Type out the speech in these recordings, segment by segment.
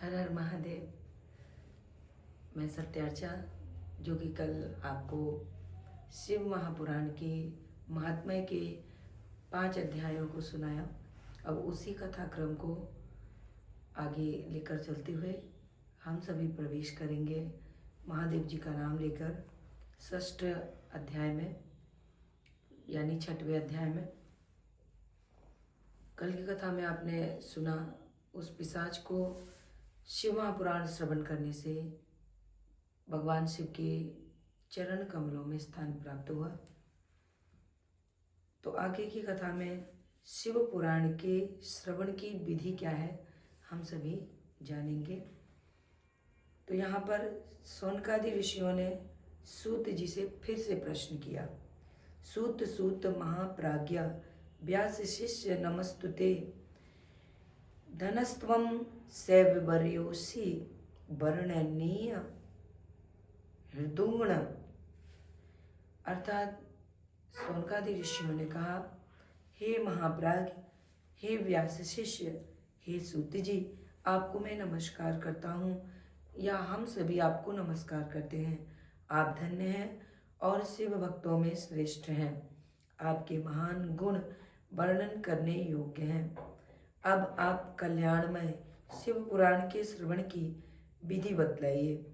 हर हर महादेव। मैं सत्यार्चा, जो कि कल आपको शिव महापुराण की महात्म्य के 5 अध्यायों को सुनाया। अब उसी कथा क्रम को आगे लेकर चलते हुए हम सभी प्रवेश करेंगे महादेव जी का नाम लेकर 6ठ अध्याय में, यानी 6वें अध्याय में। कल की कथा में आपने सुना उस पिशाच को शिव महापुराण श्रवण करने से भगवान शिव के चरण कमलों में स्थान प्राप्त हुआ। तो आगे की कथा में शिव पुराण के श्रवण की विधि क्या है हम सभी जानेंगे। तो यहाँ पर शौनकादि ऋषियों ने सूत जी से फिर से प्रश्न किया। सूत सूत महाप्राज्ञ व्यास शिष्य नमस्तुते धनस्त्वं सैववर्योषि वर्णनीय हृदुगुण। अर्थात शौनकादि ऋषियों ने कहा, हे महाप्राज्ञ, हे व्यास शिष्य, हे सूत जी, आपको मैं नमस्कार करता हूँ, या हम सभी आपको नमस्कार करते हैं। आप धन्य हैं और शिव भक्तों में श्रेष्ठ हैं। आपके महान गुण वर्णन करने योग्य हैं। अब आप कल्याणमय शिव पुराण के श्रवण की विधि बतलाइए,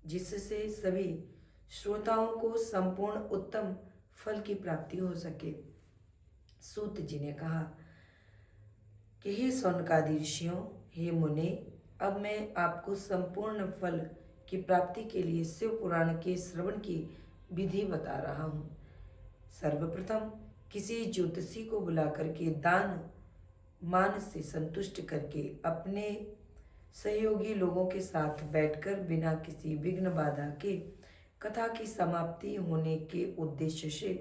जिससे सभी श्रोताओं को संपूर्ण उत्तम फल की प्राप्ति हो सके। सूत जी ने कहा कि हे शौनकादि ऋषियों, हे मुने, अब मैं आपको संपूर्ण फल की प्राप्ति के लिए शिव पुराण के श्रवण की विधि बता रहा हूँ। सर्वप्रथम किसी ज्योतिषी को बुला करके दान मान से संतुष्ट करके अपने सहयोगी लोगों के साथ बैठकर बिना किसी विघ्न बाधा के कथा की समाप्ति होने के उद्देश्य से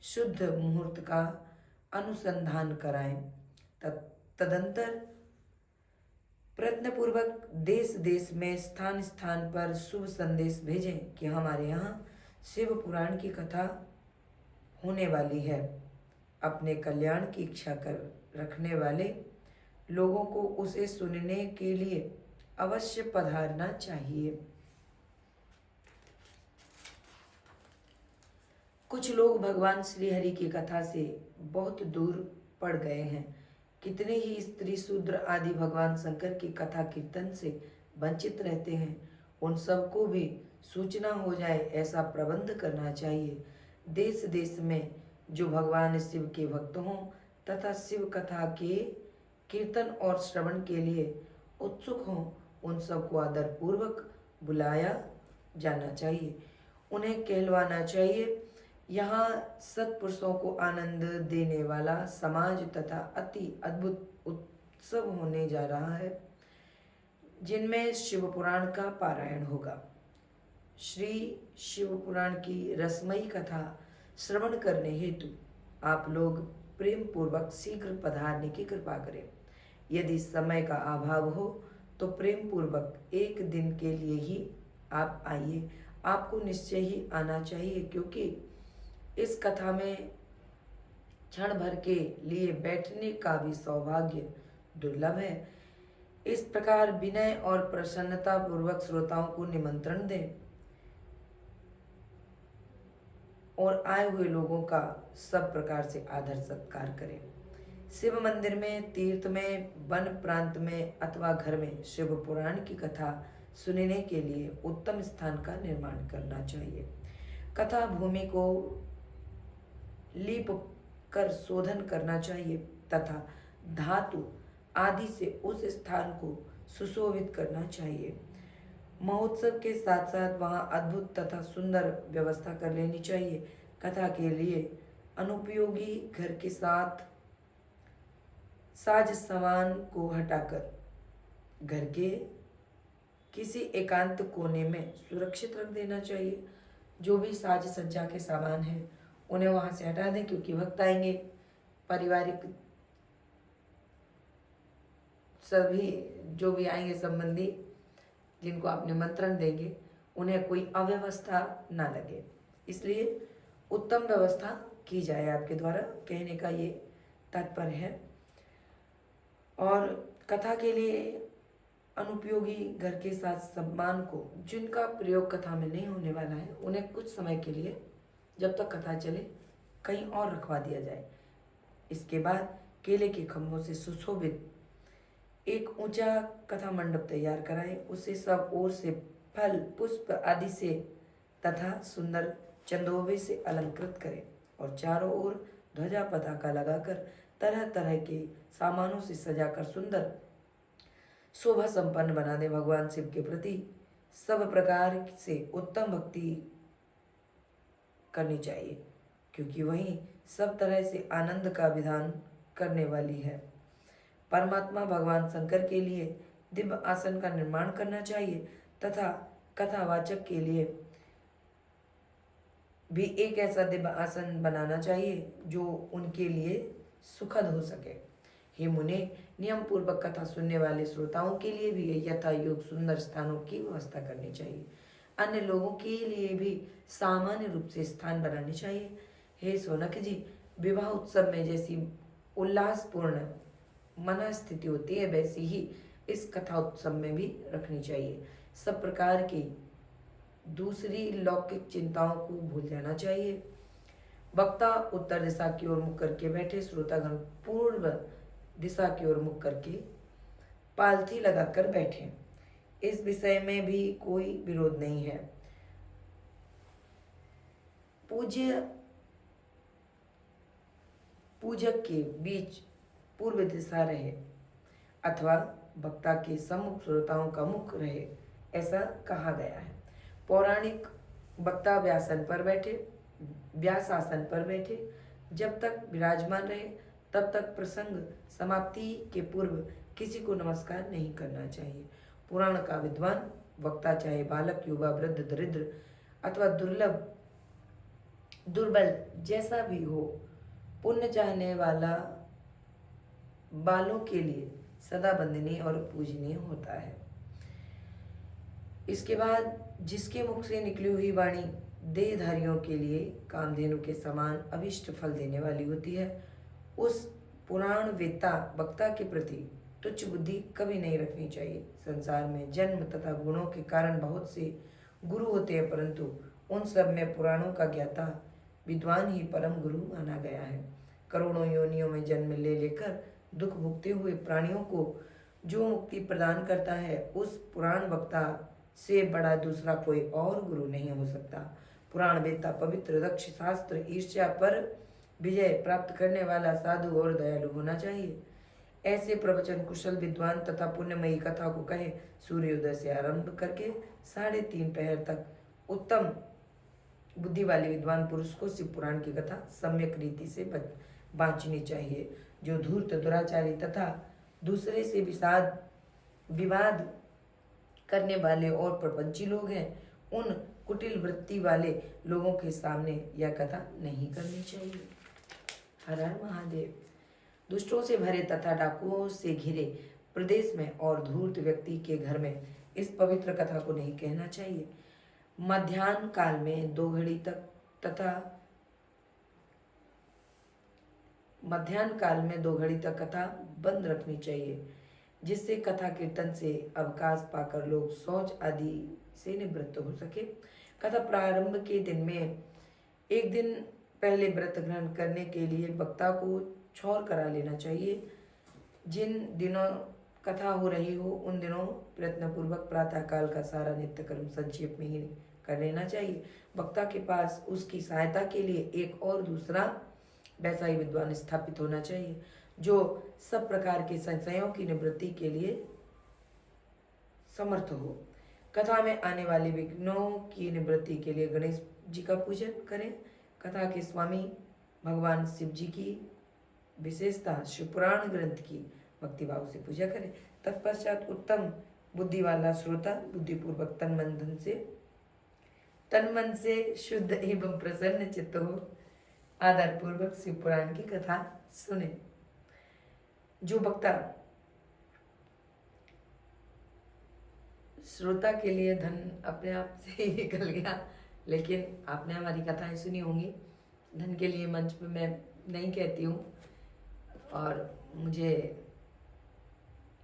शुद्ध मुहूर्त का अनुसंधान कराएं। तदंतर प्रयत्नपूर्वक देश देश में स्थान स्थान पर शुभ संदेश भेजें कि हमारे यहाँ शिव पुराण की कथा होने वाली है। अपने कल्याण की इच्छा कर रखने वाले लोगों को उसे सुनने के लिए अवश्य पधारना चाहिए। कुछ लोग भगवान श्री हरि की कथा से बहुत दूर पड़ गए हैं। कितने ही स्त्री शूद्र आदि भगवान शंकर की कथा कीर्तन से वंचित रहते हैं। उन सबको भी सूचना हो जाए ऐसा प्रबंध करना चाहिए। देश देश में जो भगवान शिव के भक्त हों तथा शिव कथा के कीर्तन और श्रवण के लिए उत्सुक हों, उन सबको आदरपूर्वक बुलाया जाना चाहिए। उन्हें कहलवाना चाहिए, यहाँ सत्पुरुषों को आनंद देने वाला समाज तथा अति अद्भुत उत्सव होने जा रहा है, जिनमें शिव पुराण का पारायण होगा। श्री शिव पुराण की रसमयी कथा श्रवण करने हेतु आप लोग प्रेम पूर्वक शीघ्र पधारने की कृपा करें। यदि समय का अभाव हो तो प्रेम पूर्वक एक दिन के लिए ही आप आइए। आपको निश्चय ही आना चाहिए, क्योंकि इस कथा में क्षण भर के लिए बैठने का भी सौभाग्य दुर्लभ है। इस प्रकार विनय और प्रसन्नता पूर्वक श्रोताओं को निमंत्रण दें और आए हुए लोगों का सब प्रकार से आदर सत्कार करें। शिव मंदिर में, तीर्थ में, वन प्रांत में अथवा घर में शिव पुराण की कथा सुनने के लिए उत्तम स्थान का निर्माण करना चाहिए। कथा भूमि को लीप कर शोधन करना चाहिए तथा धातु आदि से उस स्थान को सुशोभित करना चाहिए। महोत्सव के साथ साथ वहाँ अद्भुत तथा सुंदर व्यवस्था कर लेनी चाहिए। कथा के लिए अनुपयोगी घर के साथ साज सामान को हटाकर घर के किसी एकांत कोने में सुरक्षित रख देना चाहिए। जो भी साज सज्जा के सामान हैं उन्हें वहां से हटा दें, क्योंकि भक्त आएंगे। पारिवारिक सभी जो भी आएंगे संबंधी जिनको आप निमंत्रण देंगे, उन्हें कोई अव्यवस्था ना लगे, इसलिए उत्तम व्यवस्था की जाए। आपके द्वारा कहने का ये तात्पर्य है। और कथा के लिए अनुपयोगी घर के साथ सम्मान को जिनका प्रयोग कथा में नहीं होने वाला है उन्हें कुछ समय के लिए, जब तक कथा चले, कहीं और रखवा दिया जाए। इसके बाद केले के खम्भों से सुशोभित एक ऊंचा कथा मंडप तैयार कराएं। उसे सब ओर से फल पुष्प आदि से तथा सुंदर चंदोबे से अलंकृत करें और चारों ओर ध्वजा पताका लगाकर तरह तरह के सामानों से सजाकर सुंदर शोभा संपन्न बना दे। भगवान शिव के प्रति सब प्रकार से उत्तम भक्ति करनी चाहिए, क्योंकि वही सब तरह से आनंद का विधान करने वाली है। परमात्मा भगवान शंकर के लिए दिव्य आसन का निर्माण करना चाहिए तथा कथावाचक के लिए भी एक ऐसा दिव्य आसन बनाना चाहिए जो उनके लिए सुखद हो सके। हे मुने, नियम पूर्वक कथा सुनने वाले श्रोताओं के लिए भी यथा योग सुंदर स्थानों की व्यवस्था करनी चाहिए। अन्य लोगों के लिए भी सामान्य रूप से स्थान बनाने चाहिए। हे सोनक जी, विवाह उत्सव में जैसी उल्लासपूर्ण मन स्थिति होती है वैसी ही इस कथा उत्सव में भी रखनी चाहिए। सब प्रकार की दूसरी लौकिक चिंताओं को भूल जाना चाहिए। वक्ता उत्तर दिशा की ओर मुख करके बैठे, श्रोतागण पूर्व दिशा की ओर मुख करके पालथी लगाकर बैठे। इस विषय में भी कोई विरोध नहीं है। पूजक के बीच पूर्व दिशा रहे अथवा वक्ता के सम्मुख श्रोताओं का मुख रहे, ऐसा कहा गया है। पौराणिक वक्ता व्यासन पर बैठे, व्यासासन पर बैठे, जब तक विराजमान रहे तब तक प्रसंग समाप्ति के पूर्व किसी को नमस्कार नहीं करना चाहिए। पुराण का विद्वान वक्ता चाहे बालक, युवा, वृद्ध, दरिद्र अथवा दुर्बल जैसा भी हो, पुण्य चाहने वाला बालों के लिए सदा वंदनीय और पूजनीय होता है। इसके बाद जिसके मुख से निकली हुई वाणी देहधारियों के लिए कामधेनु के समान अभिष्ट फल देने वाली होती है, उस पुराण वेत्ता वक्ता के प्रति तुच्छ बुद्धि कभी नहीं रखनी चाहिए। संसार में जन्म तथा गुणों के कारण बहुत से गुरु होते हैं, परंतु उन सब में पुराणों का ज्ञाता विद्वान ही परम गुरु माना गया है। करोड़ों योनियों में जन्म ले लेकर दुख भुगते हुए प्राणियों को जो मुक्ति प्रदान करता है, उस पुराण वक्ता से बड़ा दूसरा कोई और गुरु नहीं हो सकता। पुराण वेत्ता पवित्र, दक्ष, शास्त्र, ईर्ष्या पर विजय प्राप्त करने वाला, साधु और दयालु होना चाहिए। ऐसे प्रवचन कुशल विद्वान तथा पुण्यमयी कथा को कहे। सूर्योदय से आरंभ करके 3:30 पहर तक उत्तम बुद्धि वाले विद्वान पुरुष को शिव पुराण की कथा सम्यक रीति से बांचनी चाहिए। जो धूर्त, दुराचारी तथा दूसरे से विवाद करने वाले और प्रपंची लोग हैं, उन कुटिल वृत्ति वाले लोगों के सामने यह कथा नहीं करनी चाहिए। हर हर महादेव। दुष्टों से भरे तथा डाकुओं से घिरे प्रदेश में और धूर्त व्यक्ति के घर में इस पवित्र कथा को नहीं कहना चाहिए। मध्याह्न काल में 2 घड़ी तक कथा बंद रखनी चाहिए, जिससे कथा कीर्तन से अवकाश पाकर लोग शौच आदि से निवृत्त हो सके। कथा प्रारंभ के दिन में एक दिन पहले व्रत ग्रहण करने के लिए वक्ता को छौर करा लेना चाहिए। जिन दिनों कथा हो रही हो उन दिनों प्रयत्नपूर्वक प्रातः काल का सारा नित्य कर्म संक्षेप में ही कर लेना चाहिए। वक्ता के पास उसकी सहायता के लिए एक और दूसरा वैसा ही विद्वान स्थापित होना चाहिए, जो सब प्रकार के संशयों की निवृत्ति के लिए समर्थ हो। कथा में आने वाले विघ्नों की निवृत्ति के लिए गणेश जी का पूजन करें। कथा के स्वामी भगवान शिव जी की विशेषता शिवपुराण ग्रंथ की भक्तिभाव से पूजा करें। तत्पश्चात उत्तम बुद्धि वाला श्रोता बुद्धिपूर्वक तन मन से शुद्ध एवं प्रसन्न चित्त हो आदर पूर्वक शिव पुराण की कथा सुने। जो वक्ता श्रोता के लिए धन अपने आप से ही निकल गया, लेकिन आपने हमारी कथाएं सुनी होंगी। धन के लिए मंच पे मैं नहीं कहती हूँ और मुझे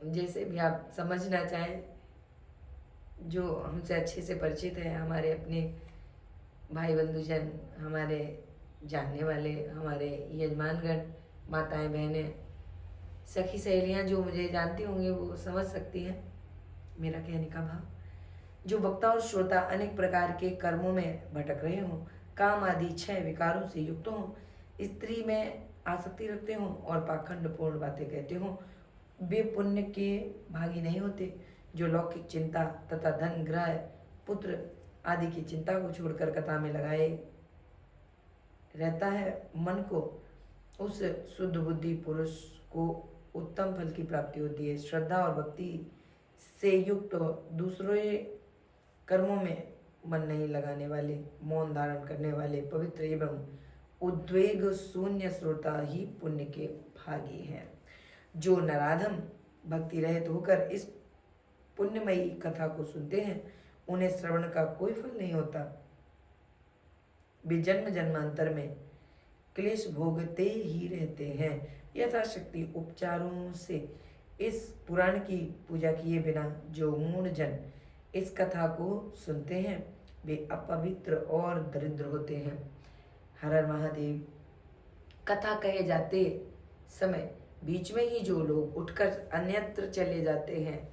जैसे भी आप समझना चाहें, जो हमसे अच्छे से परिचित है, हमारे अपने भाई बंधुजन, हमारे जानने वाले, हमारे यजमानगण, माताएं बहनें, सखी सहेलियां जो मुझे जानती होंगी वो समझ सकती हैं मेरा कहने का भाव। जो वक्ता और श्रोता अनेक प्रकार के कर्मों में भटक रहे हों, काम आदि 6 विकारों से युक्त हों, स्त्री में आसक्ति रखते हों और पाखंडपूर्ण बातें कहते हों, वे पुण्य के भागी नहीं होते। जो लौकिक चिंता तथा धन, ग्रह, पुत्र आदि की चिंता को छोड़कर कथा में लगाए रहता है, मन को उस शुद्ध बुद्धि पुरुष को उत्तम फल की प्राप्ति होती है। श्रद्धा और भक्ति से युक्त दूसरे कर्मों में मन नहीं लगाने वाले, मौन धारण करने वाले, पवित्र एवं उद्वेग शून्य श्रोता ही पुण्य के भागी हैं। जो नराधम भक्ति रहित होकर इस पुण्यमयी कथा को सुनते हैं, उन्हें श्रवण का कोई फल नहीं होता। वे जन्म जन्मांतर में क्लेश भोगते ही रहते हैं। यथाशक्ति उपचारों से इस पुराण की पूजा किए बिना जो मूढ़ जन इस कथा को सुनते हैं, वे अपवित्र और दरिद्र होते हैं। हर हर महादेव। कथा कहे जाते समय बीच में ही जो लोग उठकर अन्यत्र चले जाते हैं,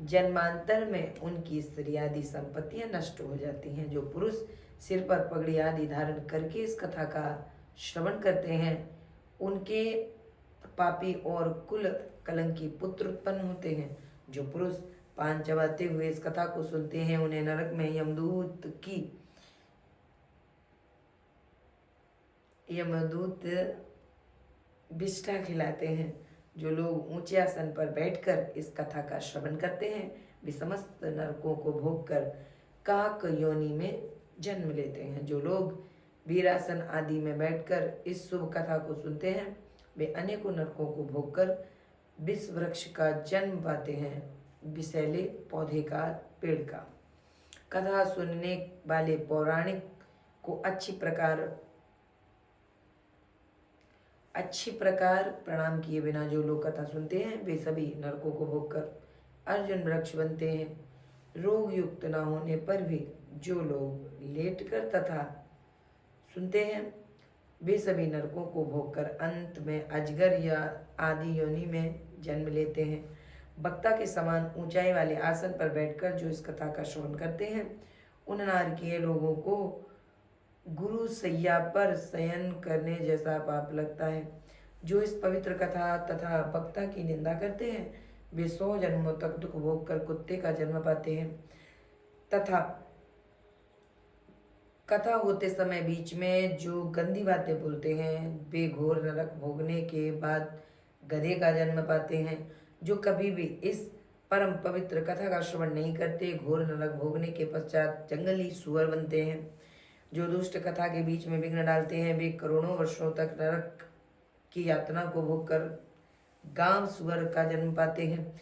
जन्मांतर में उनकी स्त्री आदि संपत्तियां नष्ट हो जाती हैं। जो पुरुष सिर पर पगड़ी आदि धारण करके इस कथा का श्रवण करते हैं, उनके पापी और कुल कलंकी पुत्र उत्पन्न होते हैं। जो पुरुष पान चबाते हुए इस कथा को सुनते हैं, उन्हें नरक में यमदूत बिष्ठा खिलाते हैं। जो लोग ऊंचे आसन पर बैठकर इस कथा का श्रवण करते हैं, वे समस्त नरकों को भोगकर काक योनि में जन्म लेते हैं। जो लोग वीरासन आदि में बैठकर इस शुभ कथा को सुनते हैं, वे अनेकों नरकों को भोगकर विष वृक्ष का जन्म पाते हैं, विषैले पौधे का, पेड़ का। कथा सुनने वाले पौराणिक को अच्छी प्रकार प्रणाम किए बिना जो लोग कथा सुनते हैं, वे सभी नरकों को भोगकर अर्जुन वृक्ष बनते हैं। रोग युक्त न होने पर भी जो लोग लेटकर तथा सुनते हैं, वे सभी नरकों को भोगकर अंत में अजगर या आदि योनि में जन्म लेते हैं। वक्ता के समान ऊंचाई वाले आसन पर बैठकर जो इस कथा का श्रवण करते हैं, उन नारकीय लोगों को गुरु सैया पर शयन करने जैसा पाप लगता है। जो इस पवित्र कथा तथा वक्ता की निंदा करते हैं, वे 100 जन्मों तक दुख भोग कर कुत्ते का जन्म पाते हैं तथा कथा होते समय बीच में जो गंदी बातें बोलते हैं, वे घोर नरक भोगने के बाद गधे का जन्म पाते हैं। जो कभी भी इस परम पवित्र कथा का श्रवण नहीं करते, घोर नरक भोगने के पश्चात जंगली सुअर बनते हैं। जो दुष्ट कथा के बीच में विघ्न डालते हैं, वे करोड़ों वर्षों तक नरक की यातना को भोगकर गांव सुअर का जन्म पाते हैं।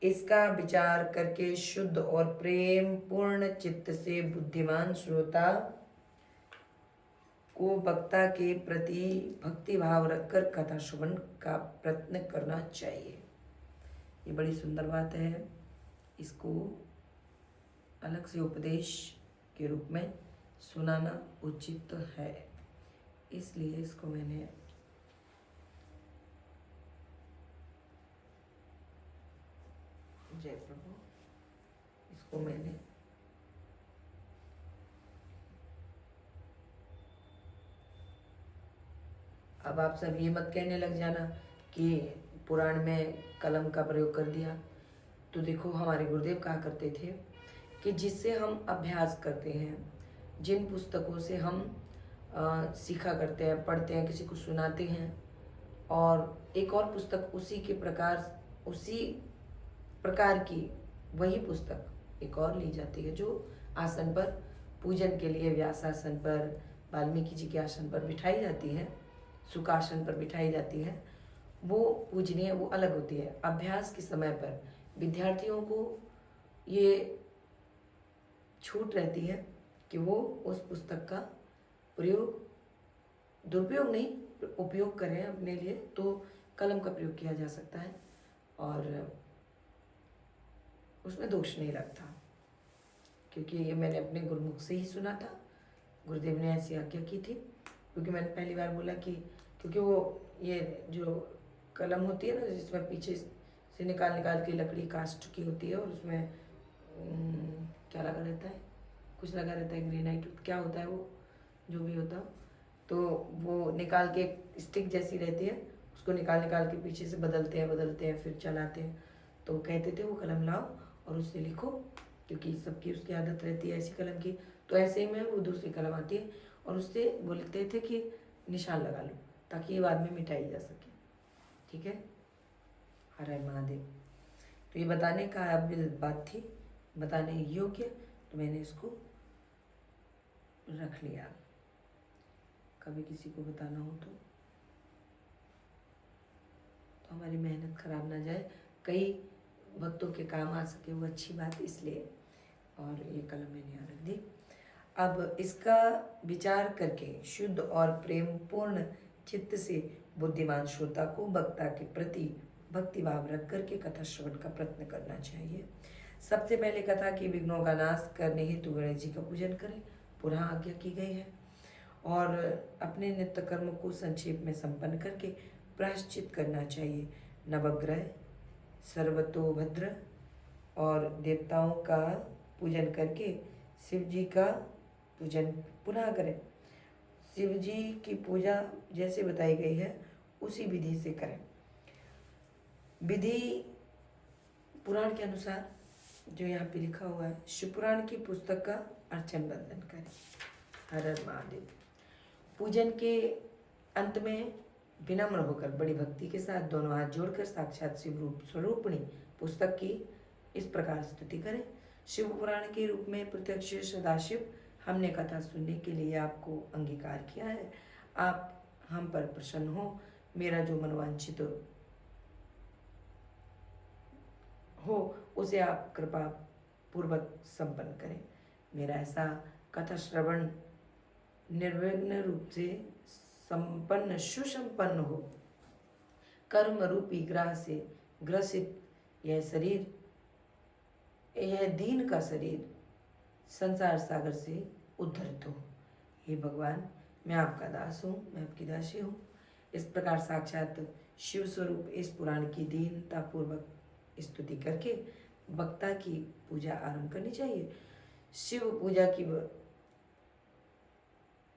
इसका विचार करके शुद्ध और प्रेम पूर्ण चित्त से बुद्धिमान श्रोता को वक्ता के प्रति भक्ति भाव रखकर कथा श्रवण का प्रयत्न करना चाहिए। ये बड़ी सुंदर बात है। इसको अलग से उपदेश के रूप में सुनाना उचित है, इसलिए इसको मैंने जय प्रभु, इसको मैंने अब आप सब ये मत कहने लग जाना कि पुराण में कलम का प्रयोग कर दिया। तो देखो, हमारे गुरुदेव कहा करते थे कि जिससे हम अभ्यास करते हैं, जिन पुस्तकों से हम सीखा करते हैं, पढ़ते हैं, किसी को सुनाते हैं, और एक और पुस्तक उसी प्रकार की वही पुस्तक एक और ली जाती है, जो आसन पर पूजन के लिए व्यासासन पर, वाल्मीकि जी के आसन पर बिठाई जाती है, सुखासन पर बिठाई जाती है, वो पूजनीय, वो अलग होती है। अभ्यास के समय पर विद्यार्थियों को ये छूट रहती है कि वो उस पुस्तक का दुरुपयोग नहीं, उपयोग करें अपने लिए। तो कलम का प्रयोग किया जा सकता है। और उसमें दोष नहीं लगता, क्योंकि ये मैंने अपने गुरुमुख से ही सुना था। गुरुदेव ने ऐसी आज्ञा की थी, क्योंकि मैंने पहली बार बोला कि क्योंकि वो ये जो कलम होती है ना, जिसमें पीछे से निकाल निकाल के लकड़ी कास्ट की होती है, और उसमें क्या लगा रहता है, कुछ लगा रहता है, ग्रेनाइट क्या होता है वो, जो भी होता, तो वो निकाल के स्टिक जैसी रहती है, उसको निकाल निकाल के पीछे से बदलते हैं फिर चलाते हैं। तो कहते थे वो कलम लाओ और उससे लिखो, क्योंकि सबकी उसकी आदत रहती है ऐसी कलम की। तो ऐसे ही में वो दूसरी कलम आती है और उससे बोलते थे कि निशान लगा लो, ताकि ये बाद में मिटाई जा सके। ठीक है, हर महादेव। तो ये बताने का बात थी, बताने योग्य, तो मैंने इसको रख लिया। कभी किसी को बताना हो तो हमारी मेहनत खराब ना जाए, कई वक्तों के काम आ सके, वो अच्छी बात, इसलिए। और ये कलम मैंने यहाँ रख दी। अब इसका विचार करके शुद्ध और प्रेम पूर्ण चित्त से बुद्धिमान श्रोता को वक्ता के प्रति भक्ति भाव रख करके कथा श्रवण का प्रयत्न करना चाहिए। सबसे पहले कथा के विघ्नों का नाश करने हेतु गणेश जी का पूजन करें, पुनः आज्ञा की गई है। और अपने नित्य कर्म को संक्षेप में संपन्न करके प्रायश्चित करना चाहिए। नवग्रह, सर्वतोभद्र और देवताओं का पूजन करके शिव जी का पूजन पुनः करें। शिव जी की पूजा जैसे बताई गई है उसी विधि से करें। विधि पुराण के अनुसार जो यहाँ पे लिखा हुआ है, शिवपुराण की पुस्तक का अर्चन बंदन करें। हर हर महादेव। पूजन के अंत में विनम्र होकर बड़ी भक्ति के साथ दोनों हाथ जोड़कर साक्षात शिव रूप स्वरूपिणी पुस्तक की इस प्रकार स्तुति करें। शिव पुराण के रूप में प्रत्यक्ष सदाशिव, हमने कथा सुनने के लिए आपको अंगीकार किया है। आप हम पर प्रसन्न हो, मेरा जो मनोवांछित हो उसे आप कृपा पूर्वक संपन्न करें। मेरा ऐसा कथा श्रवण निर्विघ्न रूप से संपन्न सुसंपन्न हो। कर्म रूपी ग्रह से ग्रसित यह शरीर, यह दीन का शरीर संसार सागर से उद्धरित हो। हे भगवान, मैं आपका दास हूँ, मैं आपकी दासी हूँ। इस प्रकार साक्षात शिव स्वरूप इस पुराण की दीनता पूर्वक स्तुति करके वक्ता की पूजा आरंभ करनी चाहिए। शिव पूजा की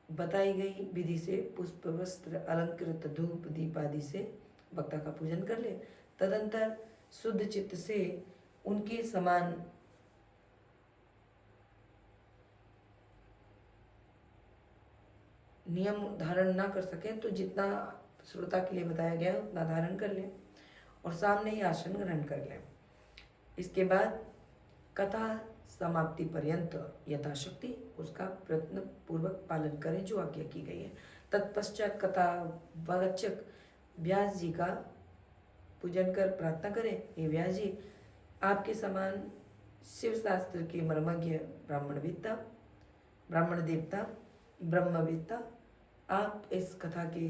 बताई गई विधि से पुष्प वस्त्र अलंकृत धूप दीप आदि से वक्ता का पूजन कर ले। तदंतर शुद्ध चित्त से उनके समान नियम धारण ना कर सके तो जितना श्रोता के लिए बताया गया उतना धारण कर ले और सामने ही आसन ग्रहण कर ले। इसके बाद कथा समाप्ति पर्यंत यथाशक्ति उसका प्रयत्न पूर्वक पालन करें जो आज्ञा की गई है। तत्पश्चात कथा वाचक व्यास जी का पूजन कर प्रार्थना करें। हे व्यास जी, आपके समान शिव शास्त्र के मर्मज्ञ ब्राह्मण देवता ब्रह्मवेत्ता, आप इस कथा के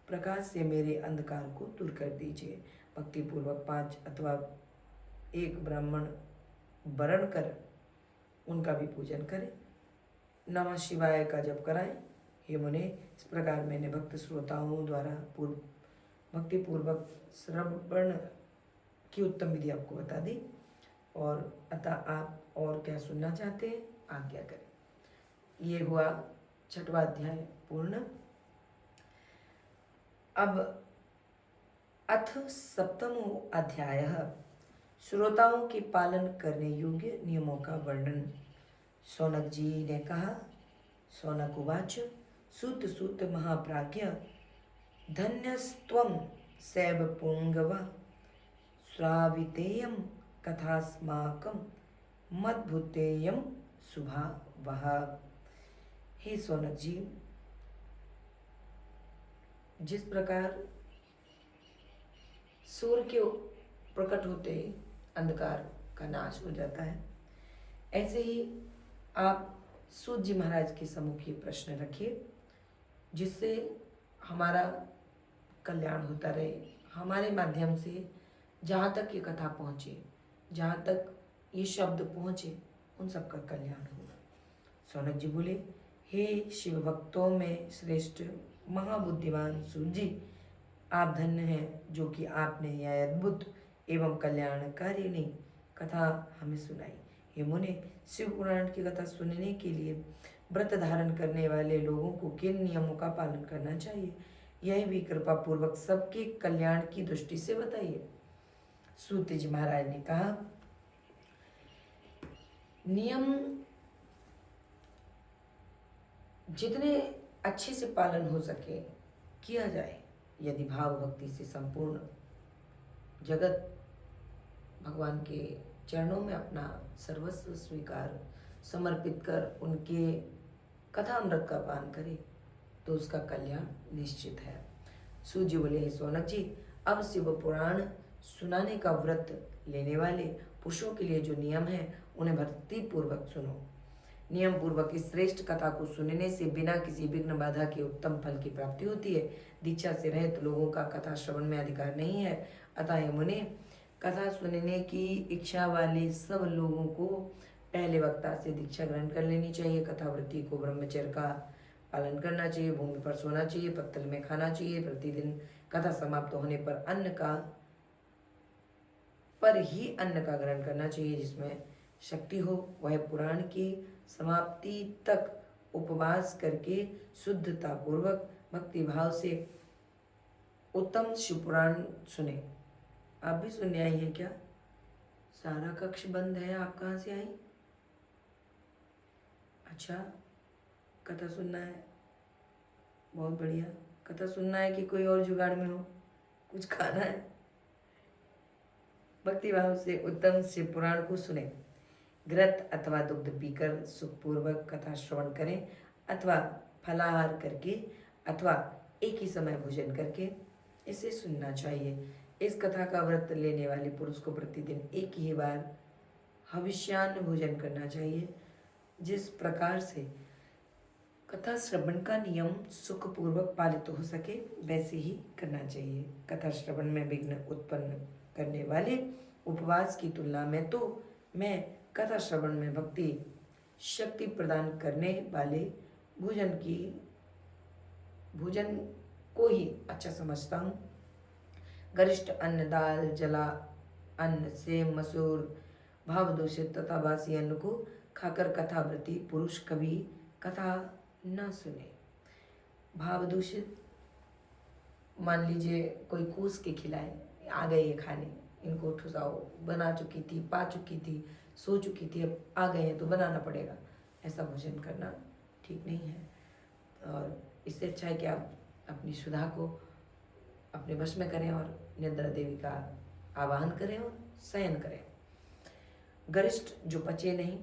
प्रकाश से मेरे अंधकार को दूर कर दीजिए। भक्ति पूर्वक 5 अथवा 1 ब्राह्मण वरण कर उनका भी पूजन करें। नमः शिवाय का जप कराएं। हे मुने, इस प्रकार मैंने भक्त श्रोताओं द्वारा भक्ति पूर्वक श्रवण की उत्तम विधि आपको बता दी, और अतः आप और क्या सुनना चाहते हैं आज्ञा करें। ये हुआ 6वां अध्याय पूर्ण। अब अथ 7वां अध्याय श्रोताओं के पालन करने योग्य नियमों का वर्णन। शौनक जी ने कहा, शौनक उवाच, सूत सूत महाप्राज्ञ, धन्यस्त्वं शैवपुंगव, श्रावितेयं कथास्माकं मद्भुतेयं शुभा वह। हे शौनक जी, जिस प्रकार सूर्य के प्रकट होते ही अंधकार का नाश हो जाता है, ऐसे ही आप सूत जी महाराज के सम्मुख ये प्रश्न रखिए जिससे हमारा कल्याण होता रहे। हमारे माध्यम से जहाँ तक ये कथा पहुँचे, जहाँ तक ये शब्द पहुंचे उन सबका कल्याण होगा। सौनक जी बोले, हे शिव भक्तों में श्रेष्ठ महाबुद्धिमान सूत जी, आप धन्य हैं जो कि आपने यह अद्भुत एवं कल्याणकारिणी कथा हमें सुनाई। हे मुने, शिव पुराण की कथा सुनने के लिए व्रत धारण करने वाले लोगों को किन नियमों का पालन करना चाहिए, यह भी कृपा पूर्वक सबके कल्याण की दृष्टि से बताइए। सूत जी महाराज ने कहा, नियम जितने अच्छे से पालन हो सके किया जाए। यदि भाव भक्ति से संपूर्ण जगत भगवान के चरणों में अपना सर्वस्व स्वीकार समर्पित कर उनके कथा अमृत का पान करे तो उसका कल्याण निश्चित है। सूत जी बोले, हे सौनक जी, अब शिव पुराण सुनाने का व्रत लेने वाले पुरुषों के लिए जो नियम है उन्हें भक्ति पूर्वक सुनो। नियम पूर्वक इस श्रेष्ठ कथा को सुनने से बिना किसी विघ्न बाधा के उत्तम फल की प्राप्ति होती है। दीक्षा से रहित लोगों का कथा श्रवण में अधिकार नहीं है। अतः हे मुने, कथा सुनने की इच्छा वाले सब लोगों को पहले वक्ता से दीक्षा ग्रहण कर लेनी चाहिए। कथावृत्ति को ब्रह्मचर्य का पालन करना चाहिए। भूमि पर सोना चाहिए, पत्तल में खाना चाहिए। प्रतिदिन कथा समाप्त होने पर ही अन्न का ग्रहण करना चाहिए। जिसमें शक्ति हो वह पुराण की समाप्ति तक उपवास करके शुद्धता पूर्वक भक्ति भाव से उत्तम शिव पुराण सुने। आप भी सुनने आई हैं क्या? सारा कक्ष बंद है, आप कहाँ से आई? अच्छा, कथा सुनना है, बहुत बढ़िया। कथा सुनना है कि कोई और जुगाड़ में हो, कुछ खाना है? भक्ति भाव से उत्तम शिव पुराण को सुने। घृत अथवा दुग्ध पीकर सुखपूर्वक कथा श्रवण करें, अथवा फलाहार करके, अथवा एक ही समय भोजन करके इसे सुनना चाहिए। इस कथा का व्रत लेने वाले पुरुष को प्रतिदिन एक ही बार हविष्यान्न भोजन करना चाहिए। जिस प्रकार से कथा श्रवण का नियम सुखपूर्वक पालित हो सके वैसे ही करना चाहिए। कथा श्रवण में विघ्न उत्पन्न करने वाले उपवास की तुलना में तो मैं कथा श्रवण में भक्ति शक्ति प्रदान करने वाले भोजन को ही अच्छा समझता हूँ। गरिष्ठ अन्न, दाल, जला अन्न, सेम, मसूर, भाव दूषित तथा बासी अन्न को खाकर कथाव्रती पुरुष कभी कथा न सुने। भाव दूषित, मान लीजिए कोई कूस के खिलाए, आ गए ये खाने, इनको ठुसाओ, बना चुकी थी, पा चुकी थी, सो चुकी थी, अब आ गए हैं तो बनाना पड़ेगा, ऐसा भोजन करना ठीक नहीं है। और इससे अच्छा है कि आप अपनी सुधा को अपने वश में करें और निद्रा देवी का आवाहन करें और शयन करें। गरिष्ठ जो पचे नहीं,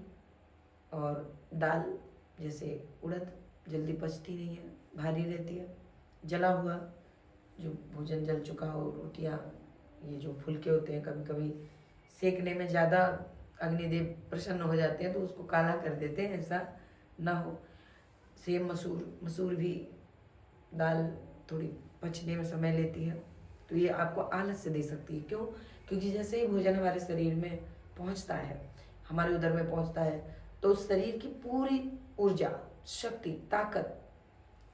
और दाल जैसे उड़द जल्दी पचती नहीं है, भारी रहती है। जला हुआ जो भोजन जल चुका हो, रोटियां, ये जो फुलके होते हैं, कभी कभी सेकने में ज़्यादा अग्निदेव प्रसन्न हो जाते हैं तो उसको काला कर देते हैं, ऐसा ना हो। सेम मसूर भी दाल थोड़ी पचने में समय लेती है तो ये आपको आलस से दे सकती है। क्यों? क्योंकि जैसे ही भोजन हमारे शरीर में पहुंचता है, हमारे उदर में पहुंचता है, तो शरीर की पूरी ऊर्जा, शक्ति, ताकत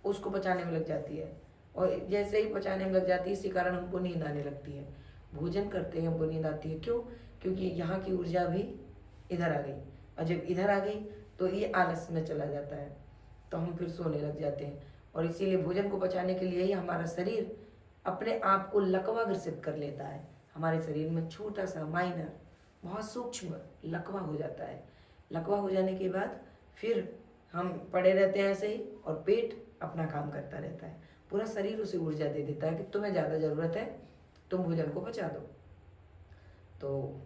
उसको पचाने में लग जाती है। और जैसे ही पचाने में लग जाती है, इसी कारण हमको नींद आने लगती है। भोजन करते हैं हमको नींद आती है। क्यों? क्योंकि यहाँ की ऊर्जा भी इधर आ गई, और जब इधर आ गई तो ये आलस में चला जाता है, तो हम फिर सोने लग जाते हैं। और इसीलिए भोजन को पचाने के लिए ही हमारा शरीर अपने आप को लकवा ग्रसित कर लेता है। हमारे शरीर में छोटा सा माइनर, बहुत सूक्ष्म लकवा हो जाता है। लकवा हो जाने के बाद फिर हम पड़े रहते हैं ऐसे ही, और पेट अपना काम करता रहता है। पूरा शरीर उसे ऊर्जा दे देता है कि तुम्हें ज़्यादा ज़रूरत है, तुम भोजन को पचा दो। तो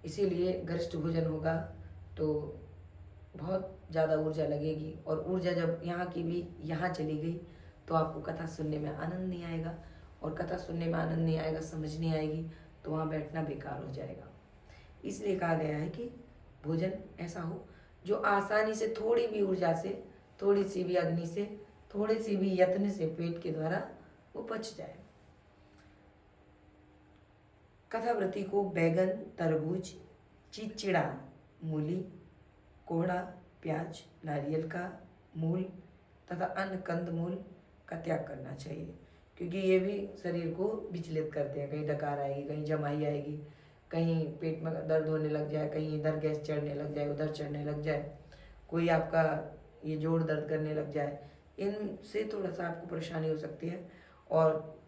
इसीलिए गरिष्ठ भोजन होगा तो बहुत ज़्यादा ऊर्जा लगेगी, और ऊर्जा जब यहाँ की भी यहाँ चली गई तो आपको कथा सुनने में आनंद नहीं आएगा, और कथा सुनने में आनंद नहीं आएगा, समझ नहीं आएगी, तो वहाँ बैठना बेकार हो जाएगा। इसलिए कहा गया है कि भोजन ऐसा हो जो आसानी से, थोड़ी भी ऊर्जा से, थोड़ी सी भी अग्नि से, थोड़े सी भी यत्न से पेट के द्वारा वो पच जाए। कथाव्रती को बैगन, तरबूज, चिचिड़ा, मूली, कोहड़ा, प्याज, नारियल का मूल तथा अन्य कंद मूल का त्याग करना चाहिए, क्योंकि ये भी शरीर को विचलित करते हैं। कहीं डकार आएगी, कहीं जमाई आएगी, कहीं पेट में दर्द होने लग जाए, कहीं इधर गैस चढ़ने लग जाए, उधर चढ़ने लग जाए, कोई आपका ये जोड़ दर्द करने लग जाए, इनसे थोड़ा सा आपको परेशानी हो सकती है। और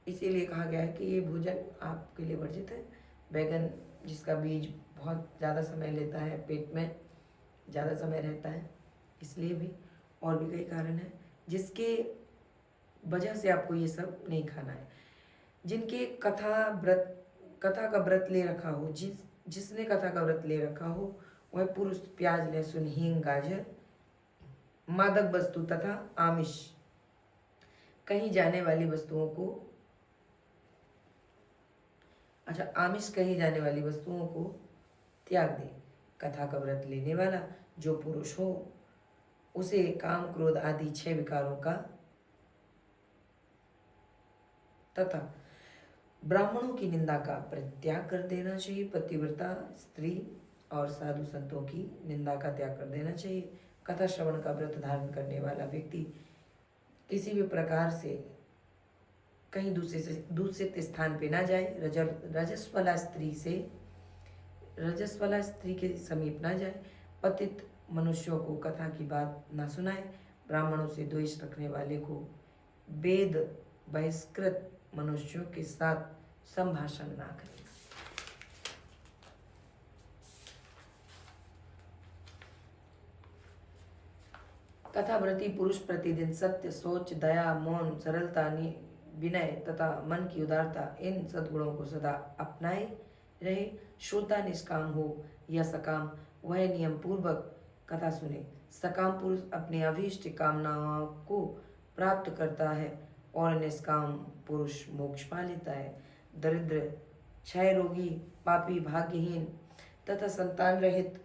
इसीलिए कहा गया है कि ये भोजन आपके लिए वर्जित है। बैगन जिसका बीज बहुत ज़्यादा समय लेता है, पेट में ज़्यादा समय रहता है, इसलिए भी, और भी कई कारण हैं जिसके वजह से आपको ये सब नहीं खाना है। जिनके कथा का व्रत ले रखा हो, जिसने कथा का व्रत ले रखा हो, वह पुरुष प्याज, लहसुन, हींग, गाजर, मादक वस्तु तथा आमिष कहीं जाने वाली वस्तुओं को आमिष कही जाने वाली वस्तुओं को त्याग दे। कथा का व्रत लेने वाला जो पुरुष हो, उसे काम, क्रोध आदि 6 विकारों का तथा ब्राह्मणों की निंदा का परित्याग कर देना चाहिए। पतिव्रता स्त्री और साधु संतों की निंदा का त्याग कर देना चाहिए। कथा श्रवण का व्रत धारण करने वाला व्यक्ति किसी भी प्रकार से कहीं दूसरे स्थान पे ना जाए, रजस्वला स्त्री के समीप ना जाए, पतित मनुष्यों को कथा की बात ना सुनाए, ब्राह्मणों से द्वेष रखने वाले को वेद बहिष्कृत मनुष्यों के साथ संभाषण ना करे। कथाव्रती पुरुष प्रतिदिन सत्य, शौच, दया, मौन, सरलता, विनय तथा मन की उदारता, इन सद्गुणों को सदा अपनाए रहे। श्रोता निष्काम हो या सकाम, वह नियम पूर्वक कथा सुने। सकाम पुरुष अपने अभीष्ट कामनाओं को प्राप्त करता है और निष्काम पुरुष मोक्ष पा लेता है। दरिद्र, क्षय रोगी, पापी, भाग्यहीन तथा संतान रहित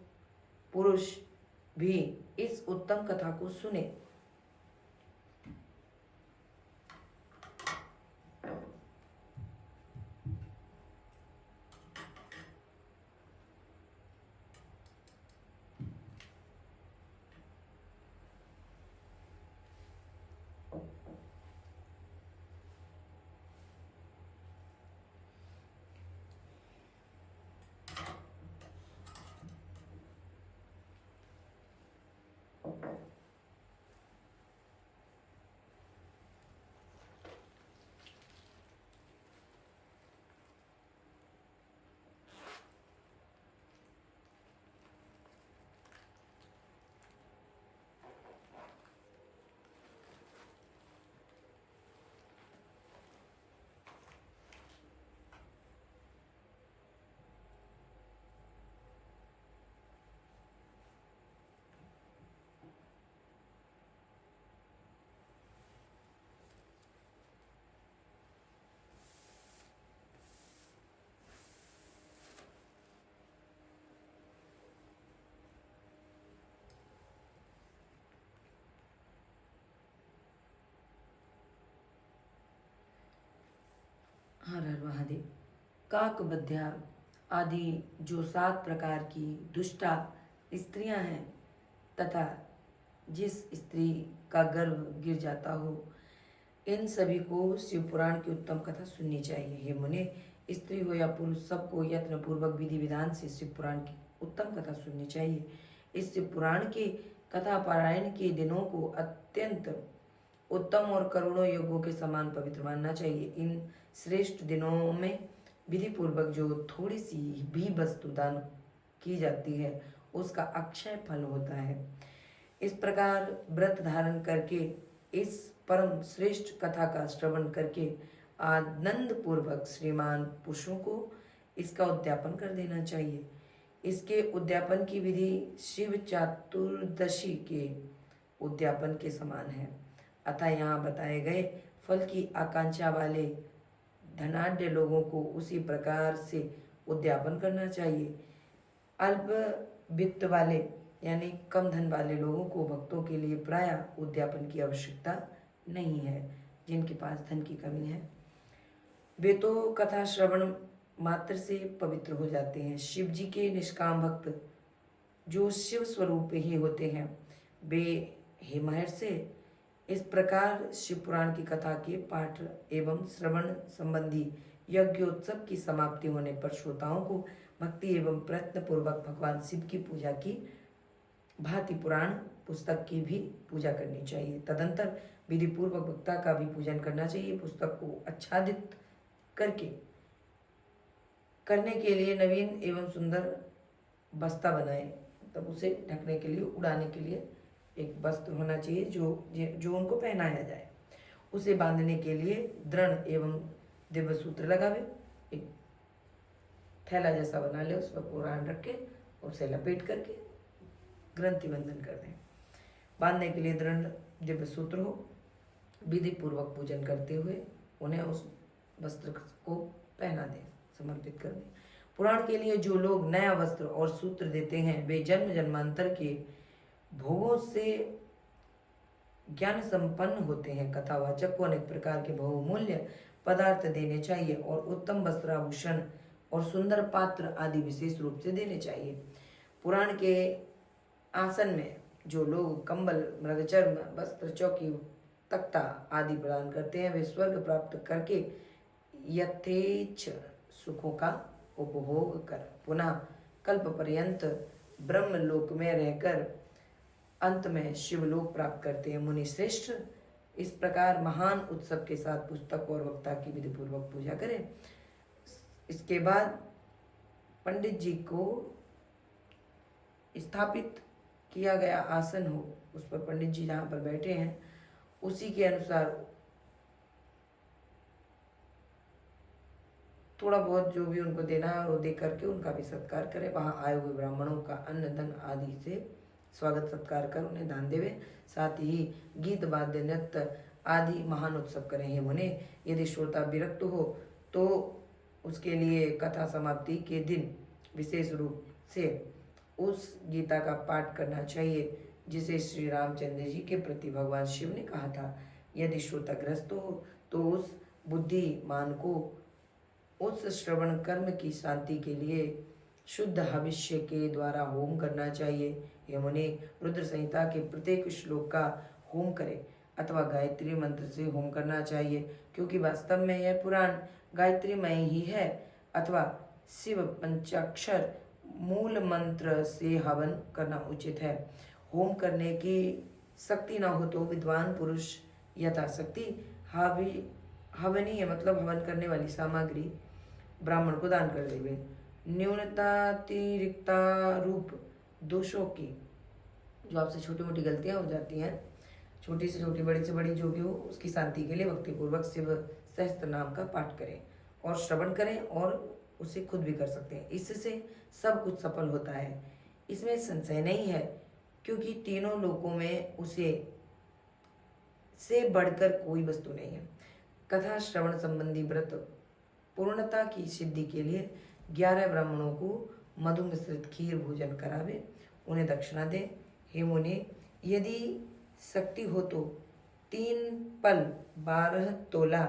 पुरुष भी इस उत्तम कथा को सुने। हर हर महादेव। काकबध्या आदि जो 7 प्रकार की दुष्टा स्त्रियां हैं तथा जिस स्त्री का गर्भ गिर जाता हो, इन सभी को शिव पुराण की उत्तम कथा सुननी चाहिए। हे मुने, स्त्री हो या पुरुष, सबको यत्न पूर्वक विधि विधान से शिव पुराण की उत्तम कथा सुननी चाहिए। इस शिव पुराण के कथा पारायण के दिनों को अत्यंत उत्तम और करोड़ों यज्ञों के समान पवित्र मानना चाहिए। इन श्रेष्ठ दिनों में विधि पूर्वक जो थोड़ी सी भी वस्तु दान की जाती है, उसका अक्षय फल होता है। इस प्रकार व्रत धारण करके, इस परम श्रेष्ठ कथा का श्रवण करके आनंद पूर्वक श्रीमान पुरुषों को इसका उद्यापन कर देना चाहिए। इसके उद्यापन की विधि शिव चतुर्दशी के उद्यापन के समान है। अतः यहाँ बताए गए फल की आकांक्षा वाले धनाढ्य लोगों को उसी प्रकार से उद्यापन करना चाहिए। अल्प वित्त वाले यानी कम धन वाले लोगों को भक्तों के लिए प्रायः उद्यापन की आवश्यकता नहीं है। जिनके पास धन की कमी है, वे तो कथा श्रवण मात्र से पवित्र हो जाते हैं। शिव जी के निष्काम भक्त जो शिव स्वरूप ही होते हैं वे हे महर्षि, इस प्रकार शिव पुराण की कथा के पाठ एवं श्रवण संबंधी यज्ञोत्सव की समाप्ति होने पर श्रोताओं को भक्ति एवं प्रयत्न पूर्वक भगवान शिव की पूजा की भांति पुराण पुस्तक की भी पूजा करनी चाहिए। तदंतर विधि पूर्वक वक्ता का भी पूजन करना चाहिए। पुस्तक को आच्छादित करने के लिए नवीन एवं सुंदर बस्ता बनाए, तब उसे ढकने के लिए, उड़ाने के लिए एक वस्त्र होना चाहिए जो उनको पहनाया जाए। उसे बांधने के लिए दृढ़ एवं दिव्य सूत्र लगावे, एक थैला जैसा बना ले, उस पर पुराण रख के उसे लपेट करके ग्रंथि बंधन कर दें। बांधने के लिए दृढ़ दिव्य सूत्र हो। विधि पूर्वक पूजन करते हुए उन्हें उस वस्त्र को पहना दें, समर्पित कर दें। पुराण के लिए जो लोग नया वस्त्र और सूत्र देते हैं वे जन्म जन्मांतर के भोगों से ज्ञान संपन्न होते हैं। कथावाचक को अनेक प्रकार के बहुमूल्य पदार्थ देने चाहिए और उत्तम वस्त्राभूषण और सुंदर पात्र आदि विशेष रूप से देने चाहिए। पुराण के आसन में जो लोग कंबल, मृगचर्म, वस्त्र, चौकी, तख्ता आदि प्रदान करते हैं वे स्वर्ग प्राप्त करके यथेच्छ सुखों का उपभोग कर पुनः कल्प पर्यंत ब्रह्मलोक में रहकर अंत में शिवलोक प्राप्त करते हैं। मुनि श्रेष्ठ, इस प्रकार महान उत्सव के साथ पुस्तक और वक्ता की विधि पूर्वक पूजा करें। इसके बाद पंडित जी को स्थापित किया गया आसन हो, उस पर पंडित जी जहाँ पर बैठे हैं उसी के अनुसार थोड़ा बहुत जो भी उनको देना है वो दे करके उनका भी सत्कार करें। वहाँ आए हुए ब्राह्मणों का अन्न धन आदि से स्वागत सत्कार कर उन्हें दान देवे। साथ ही गीत, वाद्य, नृत्य आदि महान उत्सव करें। उन्हें यदि श्रोता विरक्त हो तो उसके लिए कथा समाप्ति के दिन विशेष रूप से उस गीता का पाठ करना चाहिए जिसे श्री रामचंद्र जी के प्रति भगवान शिव ने कहा था। यदि श्रोता ग्रस्त हो तो उस बुद्धिमान को उस श्रवण कर्म की शांति के लिए शुद्ध हविष्य के द्वारा होम करना चाहिए। ये मुनि रुद्र संहिता के प्रत्येक श्लोक का होम करे अथवा गायत्री मंत्र से होम करना चाहिए, क्योंकि वास्तव में यह पुराण गायत्रीमय ही है, अथवा शिव पंचाक्षर मूल मंत्र से हवन करना उचित है। होम करने की शक्ति न हो तो विद्वान पुरुष यथाशक्ति हवनीय मतलब हवन करने वाली सामग्री ब्राह्मण को दान कर देवे। न्यूनतातिरिक्ता रूप दोषों की जो आपसे छोटी मोटी गलतियां हो जाती हैं, छोटी से छोटी, बड़ी से बड़ी जो भी हो, उसकी शांति के लिए भक्ति पूर्वक शिव सहस्त्र नाम का पाठ करें और श्रवण करें और उसे खुद भी कर सकते हैं। इससे सब कुछ सफल होता है, इसमें संशय नहीं है, क्योंकि तीनों लोकों में उसे से बढ़कर कोई वस्तु नहीं है। कथा श्रवण संबंधी व्रत पूर्णता की सिद्धि के लिए 11 ब्राह्मणों को मधु मिश्रित खीर भोजन करावे, उन्हें दक्षिणा दे। हे मुनि, यदि शक्ति हो तो 3 पल 12 तोला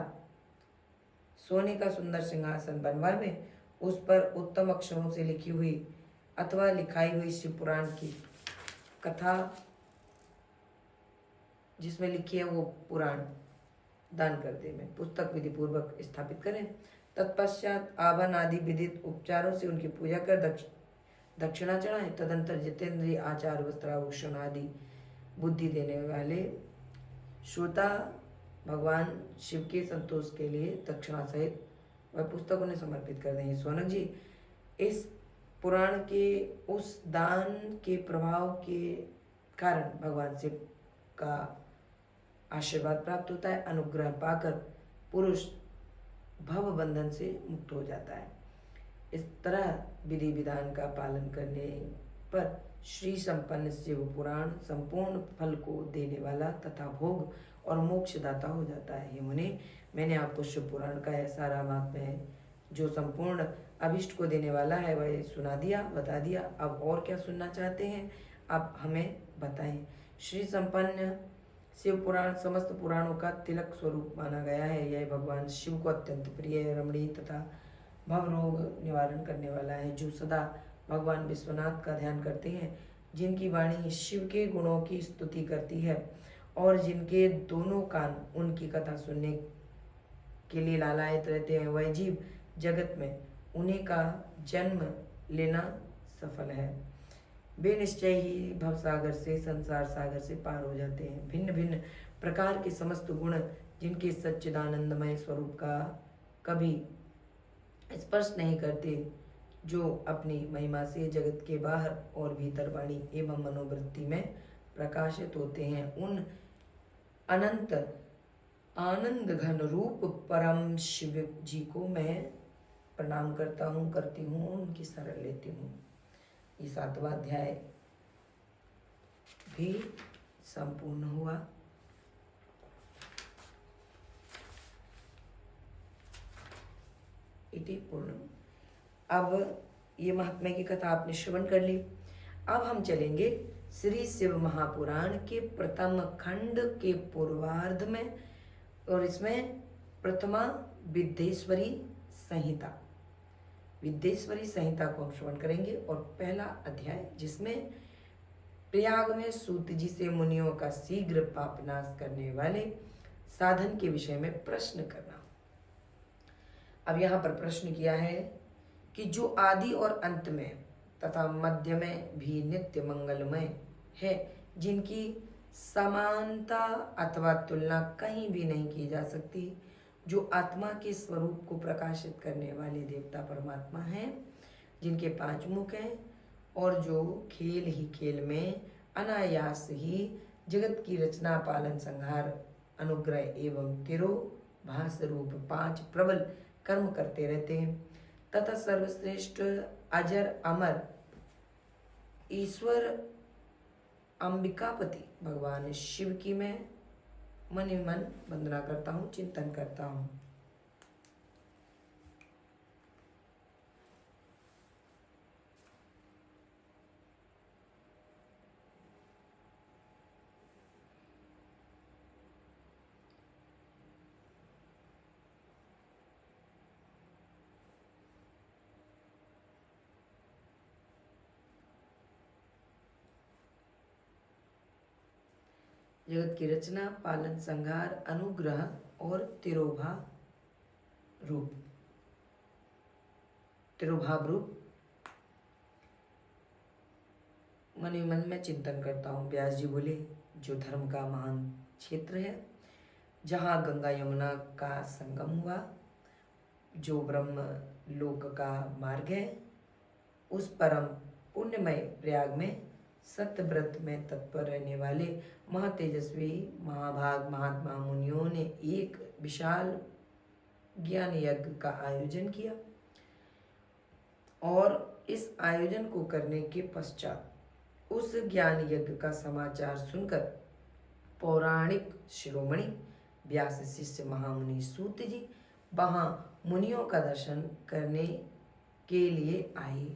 सोने का सुंदर सिंहासन बनवावे, उस पर उत्तम अक्षरों से लिखी हुई अथवा लिखाई हुई शिव पुराण की कथा जिसमें लिखी है वो पुराण दान कर दे। में पुस्तक विधि पूर्वक स्थापित करें। तत्पश्चात आभन आदि विधित उपचारों से उनकी पूजा कर दक्षिणा चढ़ाएं। तदंतर जितेंद्रिय आचार, वस्त्राभूषण आदि बुद्धि देने वाले श्रोता भगवान शिव के संतोष के लिए दक्षिणा सहित वह पुस्तक उन्हें समर्पित कर दें। सोनक जी, इस पुराण के उस दान के प्रभाव के कारण भगवान शिव का आशीर्वाद प्राप्त होता है। अनुग्रह पाकर पुरुष भव बंधन से मुक्त हो जाता है। इस तरह विधि विधान का पालन करने पर श्री संपन्न शिव पुराण संपूर्ण फल को देने वाला तथा भोग और मोक्षदाता हो जाता है। ये मुनि, मैंने आपको शिव पुराण का ऐसा महात्म्य है जो संपूर्ण अभिष्ट को देने वाला है वह सुना दिया, बता दिया। अब और क्या सुनना चाहते हैं आप हमें बताएं। श्री संपन्न शिव पुराण समस्त पुराणों का तिलक स्वरूप माना गया है। यह भगवान शिव को अत्यंत प्रिय, रमणीय तथा भव रोग निवारण करने वाला है, जो सदा भगवान विश्वनाथ का ध्यान करते हैं, जिनकी वाणी शिव के गुणों की स्तुति करती है और जिनके दोनों कान उनकी कथा सुनने के लिए लालायित रहते हैं, वह जीव जगत में उन्हीं का जन्म लेना सफल है। वे निश्चय ही भवसागर से, संसार सागर से पार हो जाते हैं। भिन्न भिन्न प्रकार के समस्त गुण जिनके सच्चिदानंदमय स्वरूप का कभी स्पर्श नहीं करते, जो अपनी महिमा से जगत के बाहर और भीतर वाणी एवं मनोवृत्ति में प्रकाशित होते हैं, उन अनंत आनंद घन रूप परम शिव जी को मैं प्रणाम करता हूँ, करती हूँ, उनकी शरण लेती हूँ। ये 7वां अध्याय भी संपूर्ण हुआ। इति पूर्ण। अब ये महात्मा की कथा आपने श्रवण कर ली। अब हम चलेंगे श्री शिव महापुराण के प्रथम खंड के पूर्वार्ध में, और इसमें प्रथमा विद्येश्वरी संहिता, विद्येश्वरी संहिता को हम श्रवण करेंगे। और पहला अध्याय जिसमें प्रयाग में सूत जी से मुनियों का शीघ्र पापनाश करने वाले साधन के विषय में प्रश्न करना। अब यहाँ पर प्रश्न किया है कि जो आदि और अंत में तथा मध्य में भी नित्य मंगलमय है, जिनकी समानता अथवा तुलना कहीं भी नहीं की जा सकती, जो आत्मा के स्वरूप को प्रकाशित करने वाले देवता परमात्मा हैं, जिनके 5 मुख हैं, और जो खेल ही खेल में अनायास ही जगत की रचना, पालन, संहार, अनुग्रह एवं तिरोभास रूप 5 प्रबल कर्म करते रहते हैं, तथा सर्वश्रेष्ठ अजर अमर ईश्वर अंबिकापति भगवान शिव की मैं मन ही मन वंदना करता हूँ, चिंतन करता हूँ। जगत की रचना, पालन, संहार, अनुग्रह और तिरोभाव रूप मन ही मन में चिंतन करता हूँ। व्यास जी बोले, जो धर्म का महान क्षेत्र है, जहाँ गंगा यमुना का संगम हुआ, जो ब्रह्म लोक का मार्ग है, उस परम पुण्यमय प्रयाग में सत्यव्रत में तत्पर रहने वाले महातेजस्वी महाभाग महात्मा मुनियों ने एक विशाल ज्ञान यज्ञ का आयोजन किया, और इस आयोजन को करने के पश्चात उस ज्ञान यज्ञ का समाचार सुनकर पौराणिक शिरोमणि व्यास शिष्य महामुनि सूत जी वहां मुनियों का दर्शन करने के लिए आए।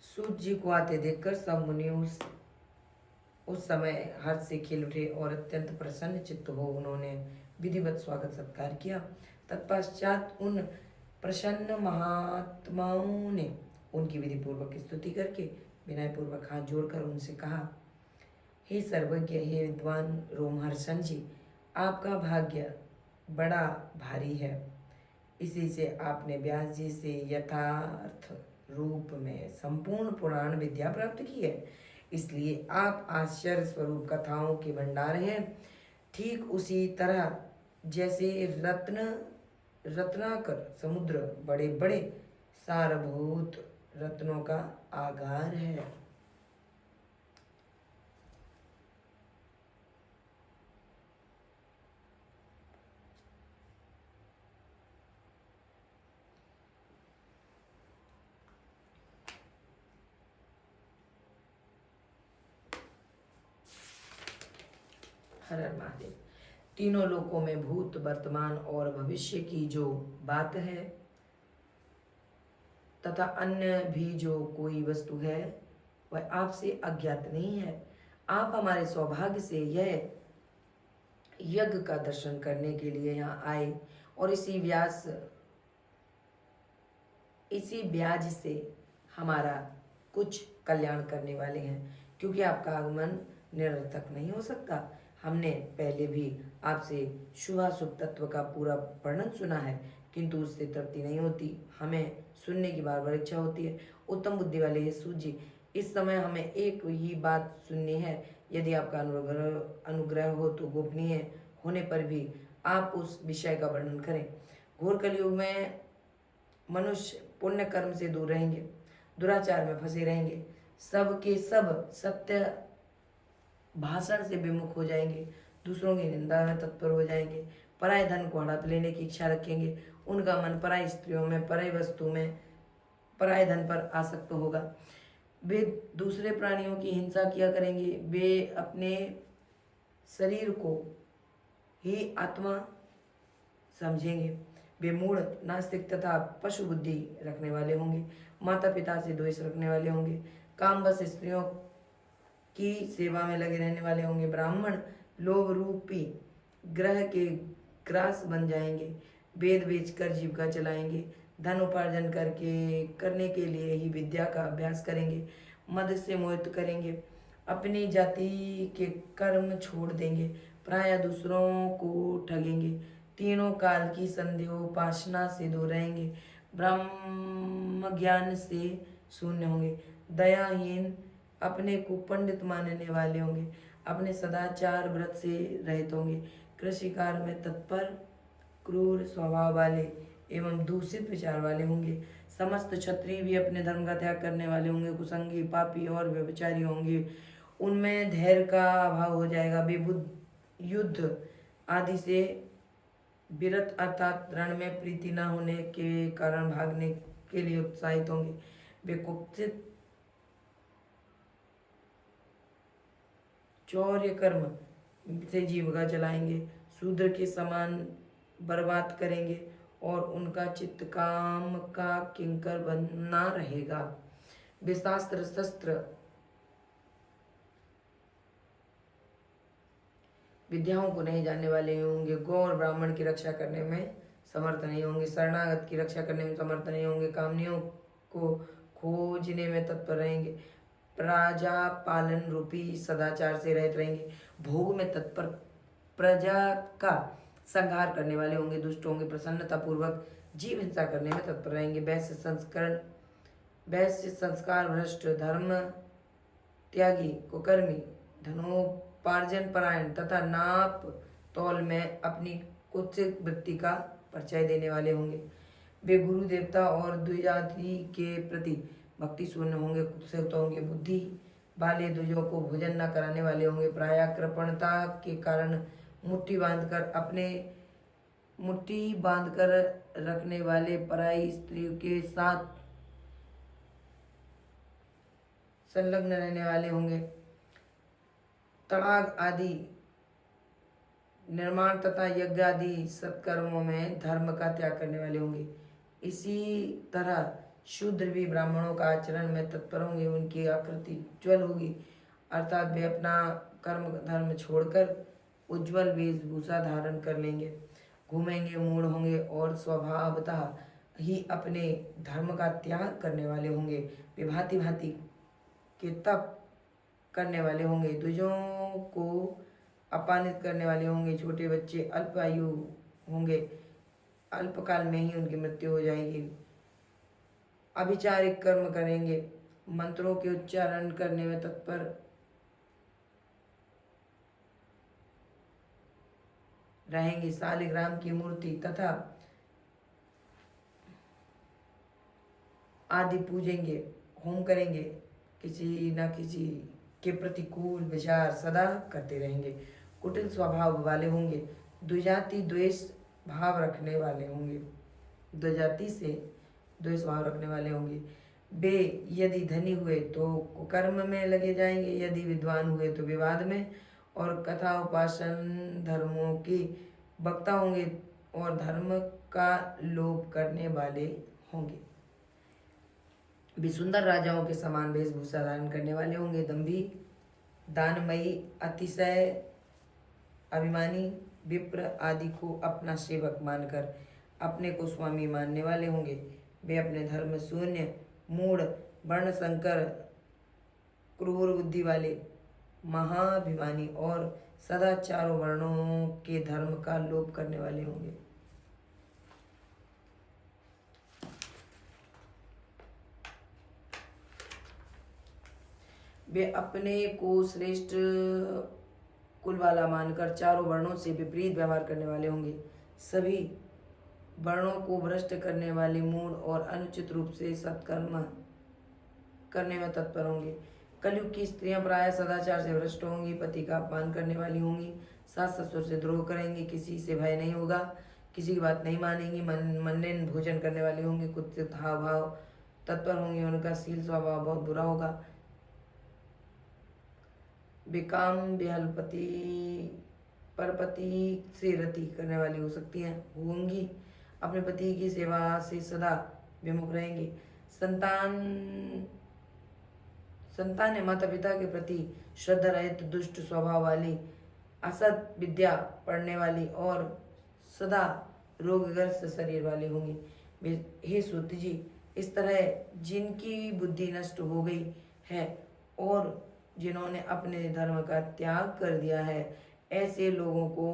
सूत जी को आते देखकर सब मुनि उस समय हर्ष से खिल उठे और अत्यंत प्रसन्न चित्त हो उन्होंने विधिवत स्वागत सत्कार किया। तत्पश्चात उन प्रसन्न महात्माओं ने उनकी विधि पूर्वक स्तुति करके विनय पूर्वक हाथ जोड़कर उनसे कहा, हे सर्वज्ञ, हे विद्वान रोमहर्षण जी, आपका भाग्य बड़ा भारी है। इसी से आपने व्यास जी से यथार्थ रूप में संपूर्ण पुराण विद्या प्राप्त की है, इसलिए आप आश्चर्य स्वरूप कथाओं के भंडार हैं। ठीक उसी तरह जैसे रत्नाकर समुद्र बड़े बड़े सारभूत रत्नों का आगार है। हर हर महादेव। तीनों लोकों में भूत, वर्तमान और भविष्य की जो बात है तथा अन्य भी जो कोई वस्तु है वह आपसे अज्ञात नहीं है। आप हमारे सौभाग्य से यह यज्ञ का दर्शन करने के लिए यहाँ आए और इसी ब्याज से हमारा कुछ कल्याण करने वाले हैं, क्योंकि आपका आगमन निरर्थक नहीं हो सकता। हमने पहले भी आपसे शुभाशुभ तत्व का पूरा वर्णन सुना है, किंतु उससे तृप्ति नहीं होती, हमें सुनने की बार बार इच्छा होती है। उत्तम बुद्धि वाले हे सूत जी, इस समय हमें एक ही बात सुननी है। यदि आपका अनुग्रह हो तो गोपनीय होने पर भी आप उस विषय का वर्णन करें। घोर कलयुग में मनुष्य पुण्य कर्म से दूर रहेंगे, दुराचार में फंसे रहेंगे, सब के सब सत्य भाषण से विमुख हो जाएंगे, दूसरों की निंदा में तत्पर हो जाएंगे, पराय धन को हड़प लेने की इच्छा रखेंगे, उनका मन पराय स्त्रियों में, पराय वस्तु में, पराय धन पर आसक्त होगा। वे दूसरे प्राणियों की हिंसा किया करेंगे, वे अपने शरीर को ही आत्मा समझेंगे, वे मूढ़, नास्तिक तथा पशु बुद्धि रखने वाले होंगे, माता पिता से द्वेष रखने वाले होंगे, काम बस स्त्रियों की सेवा में लगे रहने वाले होंगे, ब्राह्मण लोभ रूपी ग्रह के ग्रास बन जाएंगे, वेद बेचकर जीविका चलाएंगे, धन उपार्जन करने के लिए ही विद्या का अभ्यास करेंगे, मद से मोहित करेंगे, अपनी जाति के कर्म छोड़ देंगे, प्राय दूसरों को ठगेंगे, तीनों काल की संदेहोपासना से दूर रहेंगे, ब्रह्म ज्ञान से शून्य होंगे, दयाहीन, अपने को पंडित मानने वाले होंगे, अपने सदाचार व्रत से रहित होंगे, कृषि कार्य में तत्पर, क्रूर स्वभाव वाले एवं दूषित विचार वाले होंगे, समस्त क्षत्रिय भी अपने धर्म का त्याग करने वाले होंगे, कुसंगी, पापी और व्यभिचारी होंगे, उनमें धैर्य का अभाव हो जाएगा, वे युद्ध आदि से विरत अर्थात रण में प्रीति न होने के कारण भागने के लिए उत्साहित होंगे, वे कुत्सित, चौर्य कर्म से जीविका चलाएंगे, शूद्र के समान बर्बाद करेंगे और उनका चित्त काम का किंकर बना रहेगा, वे शास्त्र शस्त्र विद्याओं को नहीं जानने वाले होंगे, गौ और ब्राह्मण की रक्षा करने में समर्थ नहीं होंगे, शरणागत की रक्षा करने में समर्थ नहीं होंगे, कामनियों को खोजने में तत्पर रहेंगे, प्रजा पालन रूपी सदाचार से रहित रहेंगे, भोग में तत्पर, प्रजा का संहार करने वाले होंगे, दुष्ट होंगे, प्रसन्नता पूर्वक जीव हिंसा करने में तत्पर रहेंगे, वैश्य संस्कार भ्रष्ट, धर्म त्यागी, कुकर्मी, धनोपार्जन परायण तथा नाप तौल में अपनी कुत्सित वृत्ति का परिचय देने वाले होंगे, वे गुरु देवता और द्विजाति के प्रति भक्ति शून्य होंगे, कुत्सित होंगे, बुद्धि वाले द्विजों को भोजन न कराने वाले होंगे, प्राय कृपणता के कारण मुट्ठी बांधकर रखने वाले, पराई स्त्रियों के साथ संलग्न रहने वाले होंगे, तड़ाग आदि निर्माण तथा यज्ञ आदि सत्कर्मों में धर्म का त्याग करने वाले होंगे। इसी तरह शूद्र भी ब्राह्मणों का आचरण में तत्पर होंगे, उनकी आकृति उज्ज्वल होगी, अर्थात वे अपना कर्म धर्म छोड़कर उज्ज्वल वेशभूषा धारण कर लेंगे, घूमेंगे, मूढ़ होंगे और स्वभावतः ही अपने धर्म का त्याग करने वाले होंगे, वे भांति भांति के तप करने वाले होंगे, द्विजों को अपमानित करने वाले होंगे, छोटे बच्चे अल्प आयु होंगे, अल्पकाल में ही उनकी मृत्यु हो जाएगी, अभिचारिक कर्म करेंगे, मंत्रों के उच्चारण करने में तत्पर रहेंगे, शालिग्राम की मूर्ति तथा आदि पूजेंगे, होम करेंगे, किसी न किसी के प्रतिकूल विचार सदा करते रहेंगे, कुटिल स्वभाव वाले होंगे, द्विजाति द्वेष भाव रखने वाले होंगे, द्विजाति से द्वेष भाव रखने वाले होंगे, वे यदि धनी हुए तो कुकर्म में लगे जाएंगे, यदि विद्वान हुए तो विवाद में और कथा उपासन धर्मों के वक्ता होंगे और धर्म का लोप करने वाले होंगे। भी सुंदर राजाओं के समान वेशभूषा धारण करने वाले होंगे। दंभी, दानमयी, अतिशय अभिमानी, विप्र आदि को अपना सेवक मानकर अपने को स्वामी मानने वाले होंगे। वे अपने धर्म शून्य, मूढ़, वर्ण संकर, क्रूर बुद्धि वाले, महाभिमानी और सदा चारों वर्णों के धर्म का लोप करने वाले होंगे। वे अपने को श्रेष्ठ कुल वाला मानकर चारों वर्णों से विपरीत व्यवहार करने वाले होंगे। सभी वर्णों को भ्रष्ट करने वाले, मूढ़ और अनुचित रूप से सत्कर्म करने में तत्पर होंगे। कलयुग की स्त्रियां प्राय सदाचार से भ्रष्ट होंगी, पति का अपमान करने वाली होंगी, सास ससुर से द्रोह करेंगी, किसी से भय नहीं होगा, किसी की बात नहीं मानेंगी, मनलिन भोजन करने वाली होंगी, कुत्सित हाव भाव तत्पर होंगी, उनका शील स्वभाव बहुत बुरा होगा। बेकाम बेहलपति परपति से रति करने वाली हो सकती हैं होंगी, अपने पति की सेवा से सदा विमुख रहेंगी। संतान माता पिता के प्रति श्रद्धा रहित, दुष्ट स्वभाव वाली, असत विद्या पढ़ने वाली और सदा रोगग्रस्त शरीर वाली होंगी। हे सूत जी, इस तरह जिनकी बुद्धि नष्ट हो गई है और जिन्होंने अपने धर्म का त्याग कर दिया है, ऐसे लोगों को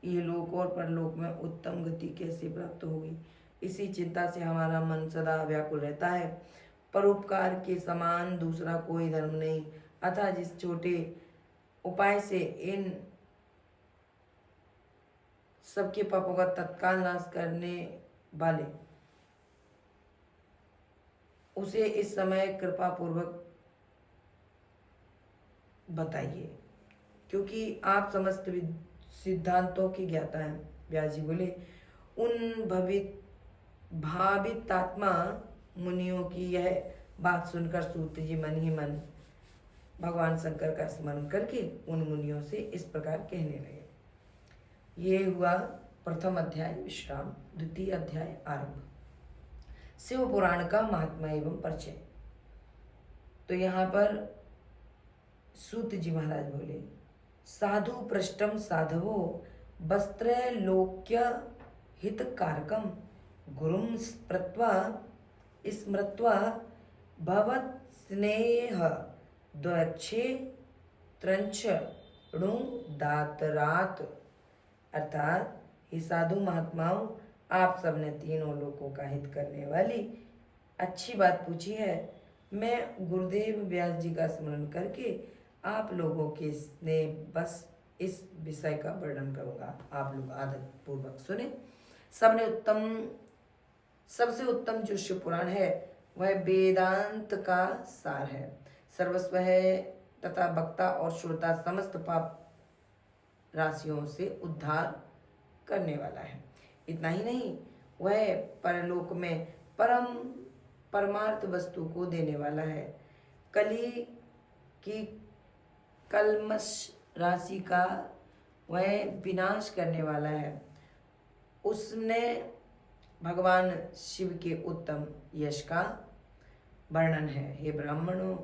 ये लोक और परलोक में उत्तम गति कैसे प्राप्त होगी, इसी चिंता से हमारा मन सदा व्याकुल रहता है। परोपकार के समान दूसरा कोई धर्म नहीं, अतः जिस छोटे उपाय से इन सबके पापों का तत्काल नाश करने वाले, उसे इस समय कृपा पूर्वक बताइए, क्योंकि आप समस्त सिद्धांतों के ज्ञाता हैं। व्यास जी बोले, उन भावितात्मा मुनियों की यह बात सुनकर सूत जी मन ही मन भगवान शंकर का स्मरण करके उन मुनियों से इस प्रकार कहने लगे। ये हुआ प्रथम अध्याय विश्राम। द्वितीय अध्याय आरंभ। शिव पुराण का महात्मा एवं परिचय। तो यहाँ पर सूत जी महाराज बोले, साधु पृष्ठम साधवो वस्त्र लोक्य हित कारकम गुरुम स्मृत्वा भवत् स्नेह द्वक्षे त्रंच णु दातरात। अर्थात, हे साधु महात्माओं, आप सबने तीनों लोगों का हित करने वाली अच्छी बात पूछी है। मैं गुरुदेव व्यास जी का स्मरण करके आप लोगों के स्नेह बस इस विषय का वर्णन करूंगा। आप लोग आदर पूर्वक सुने। सबसे उत्तम जो शिव पुराण है वह वेदांत का सार है, सर्वस्व है तथा वक्ता और श्रोता समस्त पाप राशियों से उद्धार करने वाला है। इतना ही नहीं, वह परलोक में परमार्थ वस्तु को देने वाला है। कली की कलमश राशि का वह विनाश करने वाला है। उसने भगवान शिव के उत्तम यश का वर्णन है। हे ब्राह्मणों,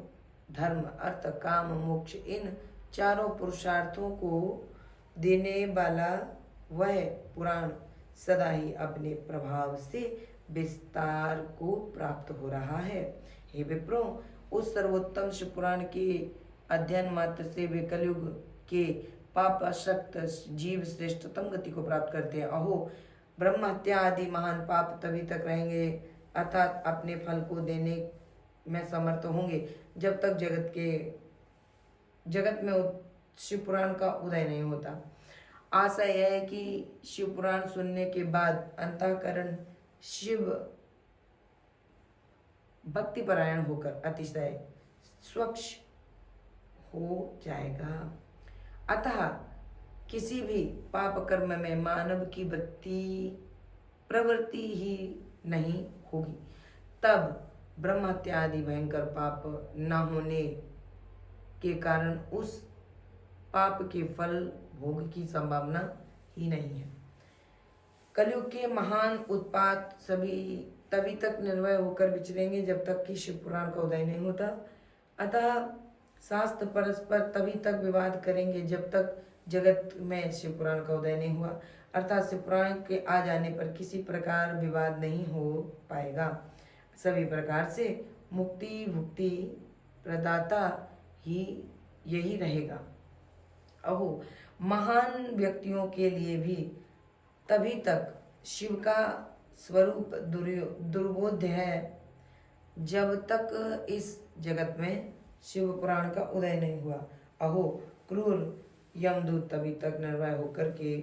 धर्म अर्थ काम मोक्ष इन चारों पुरुषार्थों को देने वाला वह पुराण सदा ही अपने प्रभाव से विस्तार को प्राप्त हो रहा है। हे विप्रो, उस सर्वोत्तम शिव पुराण के अध्ययन मात्र से वे कलयुग के पापासक्त जीव श्रेष्ठतम गति को प्राप्त करते हैं। अहो, ब्रह्म हत्या आदि महान पाप तभी तक रहेंगे, अर्थात अपने फल को देने में समर्थ होंगे, जब तक जगत में शिव पुराण का उदय नहीं होता। आशा यह है कि शिव पुराण सुनने के बाद अंतःकरण शिव भक्तिपरायण होकर अतिशय स्वच्छ हो जाएगा। अतः किसी भी पाप कर्म में मानव की प्रवृत्ति ही नहीं होगी। तब ब्रह्म हत्या आदि भयंकर पाप न होने के कारण उस पाप के फल भोग की संभावना ही नहीं है। कलयुग के महान उत्पात सभी तभी तक निर्भय होकर विचरेंगे जब तक कि शिव पुराण का उदय नहीं होता। अतः शास्त्र परस्पर तभी तक विवाद करेंगे जब तक जगत में शिव पुराण का उदय नहीं हुआ, अर्थात शिव पुराण के आ जाने पर किसी प्रकार विवाद नहीं हो पाएगा। सभी प्रकार से मुक्ति भुक्ति प्रदाता ही यही रहेगा। अहो, महान व्यक्तियों के लिए भी तभी तक शिव का स्वरूप दुर्बोध्य है जब तक इस जगत में शिव पुराण का उदय नहीं हुआ। अहो, क्रूर यमदूत तभी तक निर्भय होकर के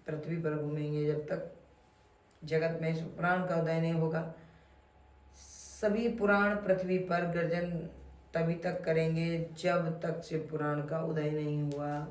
पृथ्वी पर घूमेंगे जब तक जगत में शिव पुराण का उदय नहीं होगा। सभी पुराण पृथ्वी पर गर्जन तभी तक करेंगे जब तक शिव पुराण का उदय नहीं हुआ।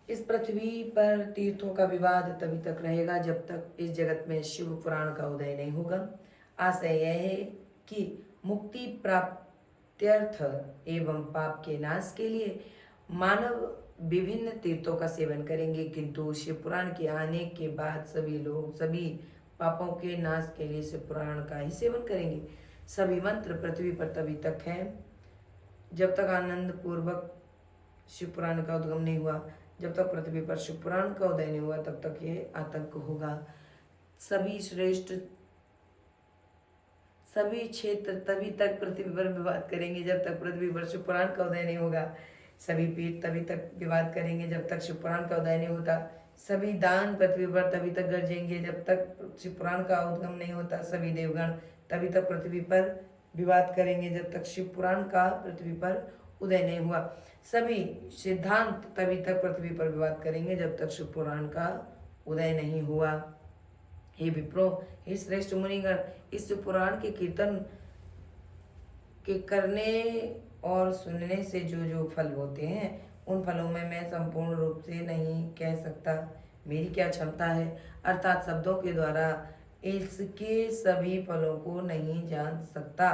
इस पृथ्वी पर तीर्थों का विवाद तभी तक रहेगा जब तक इस जगत में शिव पुराण का उदय नहीं होगा। आशय यह है कि मुक्ति प्राप्त्यर्थ एवं पाप के नाश के लिए मानव विभिन्न तीर्थों का सेवन करेंगे, किंतु शिव पुराण के आने के बाद सभी लोग सभी पापों के नाश के लिए शिव पुराण का ही सेवन करेंगे। सभी मंत्र पृथ्वी पर तभी तक हैं जब तक आनंद पूर्वक शिव पुराण का उद्गम नहीं हुआ। जब तक पृथ्वी पर शिव पुराण का उदय नहीं हुआ तब तक ये आतंक होगा। सभी क्षेत्र तभी तक पृथ्वी पर विवाद करेंगे जब तक पृथ्वी पर शिव पुराण का उदय नहीं होगा। सभी पीठ तभी तक विवाद करेंगे जब तक शिव पुराण का उदय नहीं होता। सभी दान पृथ्वी पर तभी तक गरजेंगे जब तक शिव पुराण का उद्गम नहीं होता। सभी देवगण तभी तक पृथ्वी पर विवाद करेंगे जब तक शिव पुराण का पृथ्वी पर उदय नहीं हुआ। सभी सिद्धांत तभी तक पृथ्वी पर विवाद करेंगे जब तक शिव पुराण का उदय नहीं हुआ। हे विप्रो, हे श्रेष्ठ मुनिगण, इस पुराण के कीर्तन के करने और सुनने से जो जो फल होते हैं उन फलों में मैं संपूर्ण रूप से नहीं कह सकता। मेरी क्या क्षमता है, अर्थात शब्दों के द्वारा इसके सभी फलों को नहीं जान सकता।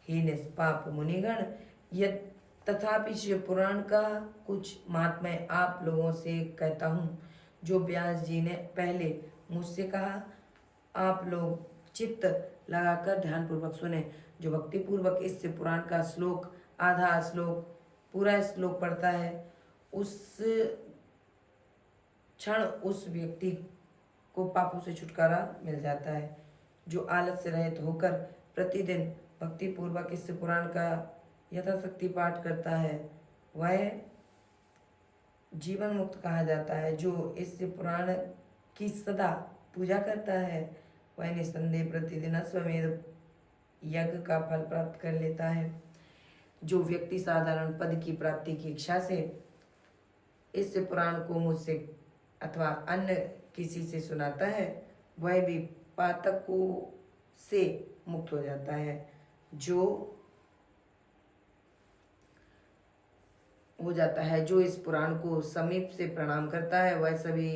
हे निष्पाप मुनिगण, यद तथापि शिव पुराण का कुछ महात्म्य आप लोगों से कहता हूँ जो व्यास जी ने पहले मुझसे कहा। आप लोग चित्त लगाकर ध्यान पूर्वक सुने। जो भक्ति पूर्वक इस शिव पुराण का श्लोक आधा श्लोक पूरा श्लोक पढ़ता है उस क्षण उस व्यक्ति को पापों से छुटकारा मिल जाता है। जो आलस से रहित होकर प्रतिदिन भक्ति पूर्वक इस शिव पुराण का यथाशक्ति पाठ करता है वह जीवन मुक्त कहा जाता है। जो इस पुराण की सदा पूजा करता है वह निस्संदेह प्रतिदिन अश्वमेध यज्ञ का फल प्राप्त कर लेता है। जो व्यक्ति साधारण पद की प्राप्ति की इच्छा से इस पुराण को मुझसे अथवा अन्य किसी से सुनाता है वह भी पातकों से मुक्त हो जाता है। जो इस पुराण को समीप से प्रणाम करता है वह सभी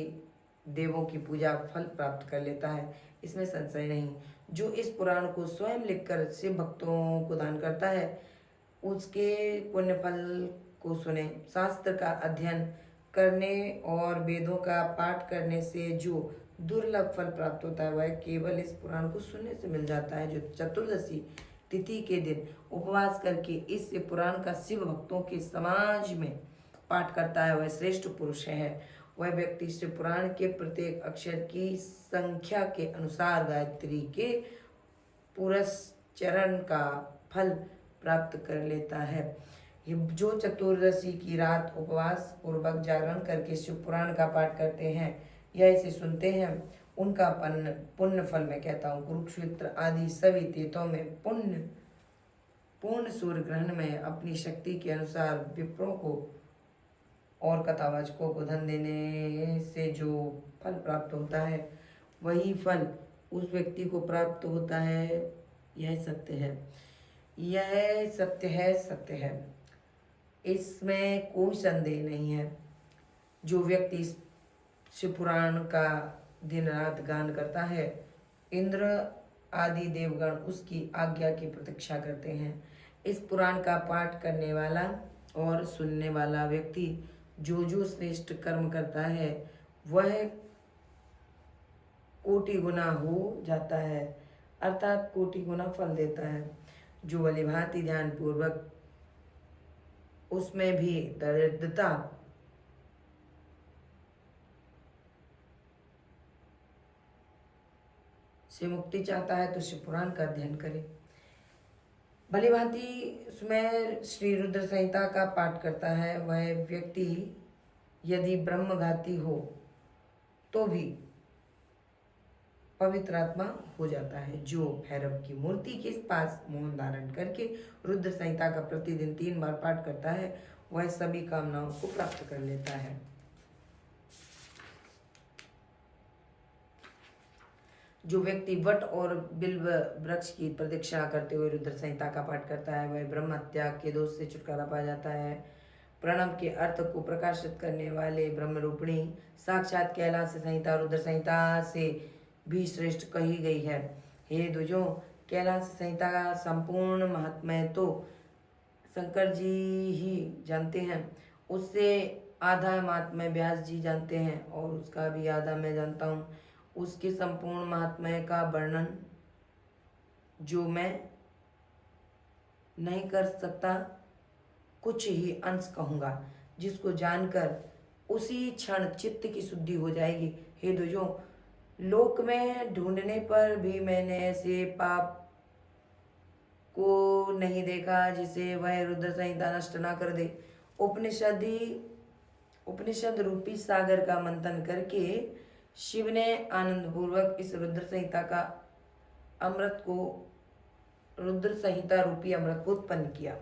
देवों की पूजा फल प्राप्त कर लेता है, इसमें संशय नहीं। जो इस पुराण को स्वयं लिखकर शिव भक्तों को दान करता है उसके पुण्य फल को सुने। शास्त्र का अध्ययन करने और वेदों का पाठ करने से जो दुर्लभ फल प्राप्त होता है वह केवल इस पुराण को सुनने से मिल जाता है। जो चतुर्दशी तिथि के दिन उपवास करके इस पुराण का शिव भक्तों के समाज में पाठ करता है वह श्रेष्ठ पुरुष है। वह व्यक्ति शिव पुराण के प्रत्येक अक्षर की संख्या के अनुसार गायत्री के पुरस्चरण का फल प्राप्त कर लेता है। जो चतुर्दशी की रात उपवास पूर्वक जागरण करके शिव पुराण का पाठ करते हैं या इसे सुनते हैं उनका पुण्य फल मैं कहता हूँ कुरुक्षेत्र आदि सभी तीर्थों में पूर्ण सूर्य ग्रहण में अपनी शक्ति के अनुसार विप्रों को और कथावाचकों को धन देने से जो फल प्राप्त होता है वही फल उस व्यक्ति को प्राप्त होता है। यह सत्य है, यह सत्य है, सत्य है। इसमें कोई संदेह नहीं है। जो व्यक्ति इस शिव पुराण का दिन रात गान करता है, इंद्र आदि देवगण उसकी आज्ञा की प्रतीक्षा करते हैं। इस पुराण का पाठ करने वाला और सुनने वाला व्यक्ति जो श्रेष्ठ कर्म करता है वह कोटि गुना हो जाता है, अर्थात कोटि गुना फल देता है। जो भली भांति ध्यान पूर्वक उसमें भी दृढ़ता से मुक्ति चाहता है तो शिव पुराण का अध्ययन करे। भली भांति उसमें श्री रुद्र संहिता का पाठ करता है वह व्यक्ति यदि ब्रह्मघाती हो तो भी पवित्र आत्मा हो जाता है। जो भैरव की मूर्ति के पास मौन धारण करके रुद्र संहिता का प्रतिदिन 3 बार पाठ करता है वह सभी कामनाओं को प्राप्त कर लेता है। जो व्यक्ति वट और बिल्व वृक्ष की प्रतीक्षा करते हुए रुद्र संहिता का पाठ करता है वह ब्रह्म हत्या के दोष से छुटकारा पा जाता है। प्रणव के अर्थ को प्रकाशित करने वाले ब्रह्म रूपिणी साक्षात कैलाश संहिता रुद्र संहिता से भी श्रेष्ठ कही गई है। हे द्विजों, कैलाश संहिता का संपूर्ण महात्म्य तो शंकर जी ही जानते हैं, उससे आधा महात्म्य व्यास जी जानते हैं और उसका भी आधा मैं जानता हूँ। उसके संपूर्ण महात्म्य का वर्णन जो मैं नहीं कर सकता, कुछ ही अंश कहूँगा, जिसको जानकर उसी क्षण चित्त की शुद्धि हो जाएगी। हे द्विजों, लोक में ढूंढने पर भी मैंने ऐसे पाप को नहीं देखा जिसे वह रुद्र संहिता नष्ट ना कर दे। उपनिषद रूपी सागर का मंथन करके शिव ने आनंद पूर्वक इस रुद्र संहिता का अमृत को रुद्र संहिता रूपी अमृत को उत्पन्न किया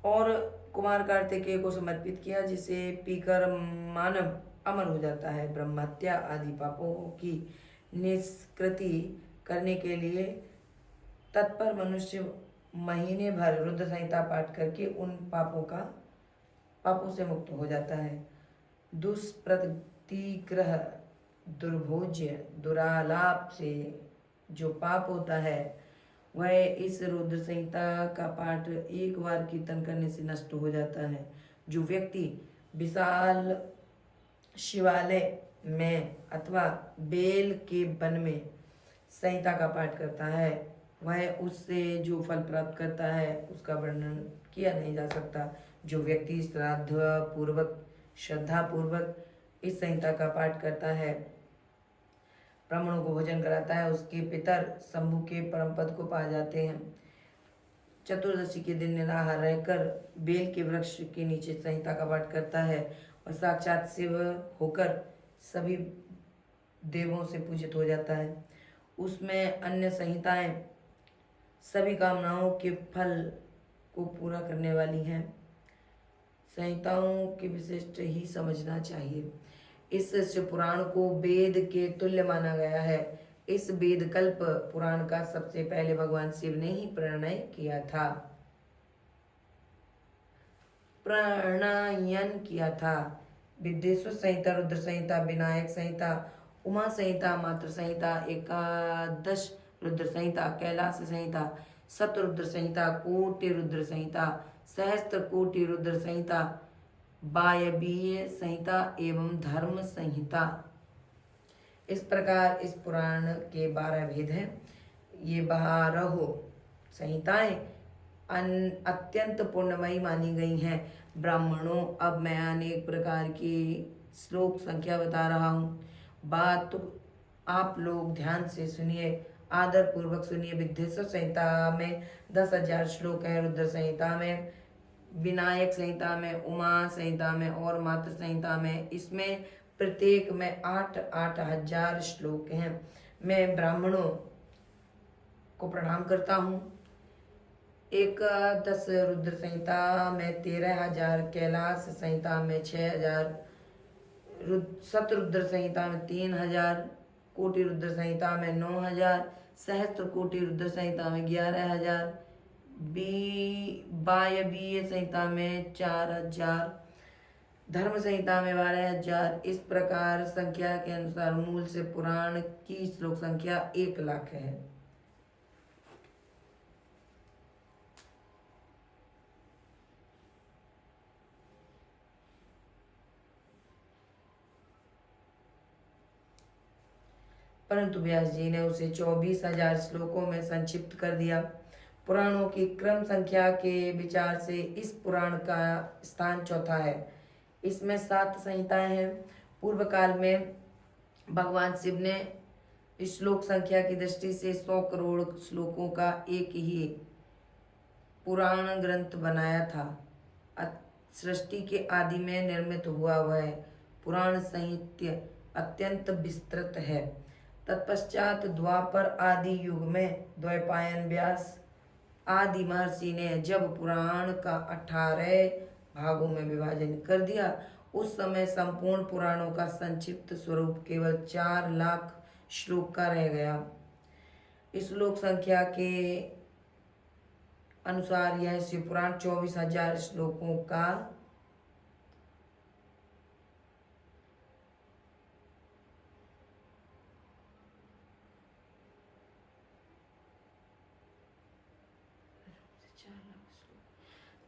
और कुमार कार्तिकेय को समर्पित किया, जिसे पीकर मानव अमर हो जाता है। ब्रह्म हत्या आदि पापों की निष्कृति करने के लिए तत्पर मनुष्य महीने भर रुद्र संहिता पाठ करके उन पापों से मुक्त हो जाता है। दुष्प्रतिग्रह, दुर्भोज्य, दुरालाप से जो पाप होता है वह इस रुद्र संहिता का पाठ एक बार कीर्तन करने से नष्ट हो जाता है। जो व्यक्ति विशाल शिवालय में अथवा बेल के वन में संहिता का पाठ करता है वह उससे जो फल प्राप्त करता है उसका वर्णन किया नहीं जा सकता। जो व्यक्ति श्रद्धा पूर्वक इस संहिता का पाठ करता है, ब्राह्मणों को भोजन कराता है, उसके पितर शंभु के परम पद को पा जाते हैं। चतुर्दशी के दिन निराहार रहकर बेल के वृक्ष के नीचे संहिता का पाठ करता है और साक्षात शिव होकर सभी देवों से पूजित हो जाता है। उसमें अन्य संहिताएं सभी कामनाओं के फल को पूरा करने वाली हैं। संहिताओं के विशिष्ट ही समझना चाहिए। इस शिव पुराण को वेद के तुल्य माना गया है। इस वेद कल्प पुराण का सबसे पहले भगवान शिव ने ही प्रणयन किया था। विद्येश्वर संहिता, रुद्र संहिता, विनायक संहिता, उमा संहिता, मातृ संहिता, एकादश रुद्र संहिता, कैलाश संहिता, शतरुद्र संहिता, कोटि रुद्र संहिता, सहस्त्र कोटि रुद्र संहिता, वायवीय संहिता एवं धर्म संहिता। इस प्रकार इस पुराण के 12 भेद हैं। ये 12 संहिताएं अत्यंत पुण्यमयी मानी गई हैं। ब्राह्मणों, अब मैं अनेक प्रकार की श्लोक संख्या बता रहा हूँ, बात तो आप लोग ध्यान से सुनिए, आदर पूर्वक सुनिए। विद्येश्वर संहिता में 10,000 श्लोक हैं, रुद्र संहिता में, विनायक संहिता में, उमा संहिता में और मातृ संहिता में, इसमें प्रत्येक में 8-8 हजार श्लोक हैं। मैं ब्राह्मणों को प्रणाम करता हूँ। 10 रुद्र संहिता में 13,000, कैलाश संहिता में 6,000, शतरुद्र संहिता में 3,000, कोटि रुद्र संहिता में 9,000, सहस्त्र कोटि रुद्र संहिता में 11,000, वायवीय संहिता में 4000, धर्म संहिता में 12,000। इस प्रकार संख्या के अनुसार मूल से पुराण की श्लोक संख्या 1,00,000 है। परंतु व्यास जी ने उसे 24,000 श्लोकों में संक्षिप्त कर दिया। पुराणों की क्रम संख्या के विचार से इस पुराण का स्थान चौथा है। इसमें 7 संहिताएं हैं। पूर्व काल में भगवान शिव ने श्लोक संख्या की दृष्टि से 100 करोड़ श्लोकों का एक ही पुराण ग्रंथ बनाया था। सृष्टि के आदि में निर्मित हुआ वह पुराण साहित्य अत्यंत विस्तृत है। तत्पश्चात द्वापर आदि युग में द्वैपायन व्यास आदि महर्षि ने जब पुराण का 18 भागों में विभाजन कर दिया, उस समय संपूर्ण पुराणों का संक्षिप्त स्वरूप केवल 4,00,000 श्लोक का रह गया। इस श्लोक संख्या के अनुसार यह शिव पुराण 24,000 श्लोकों का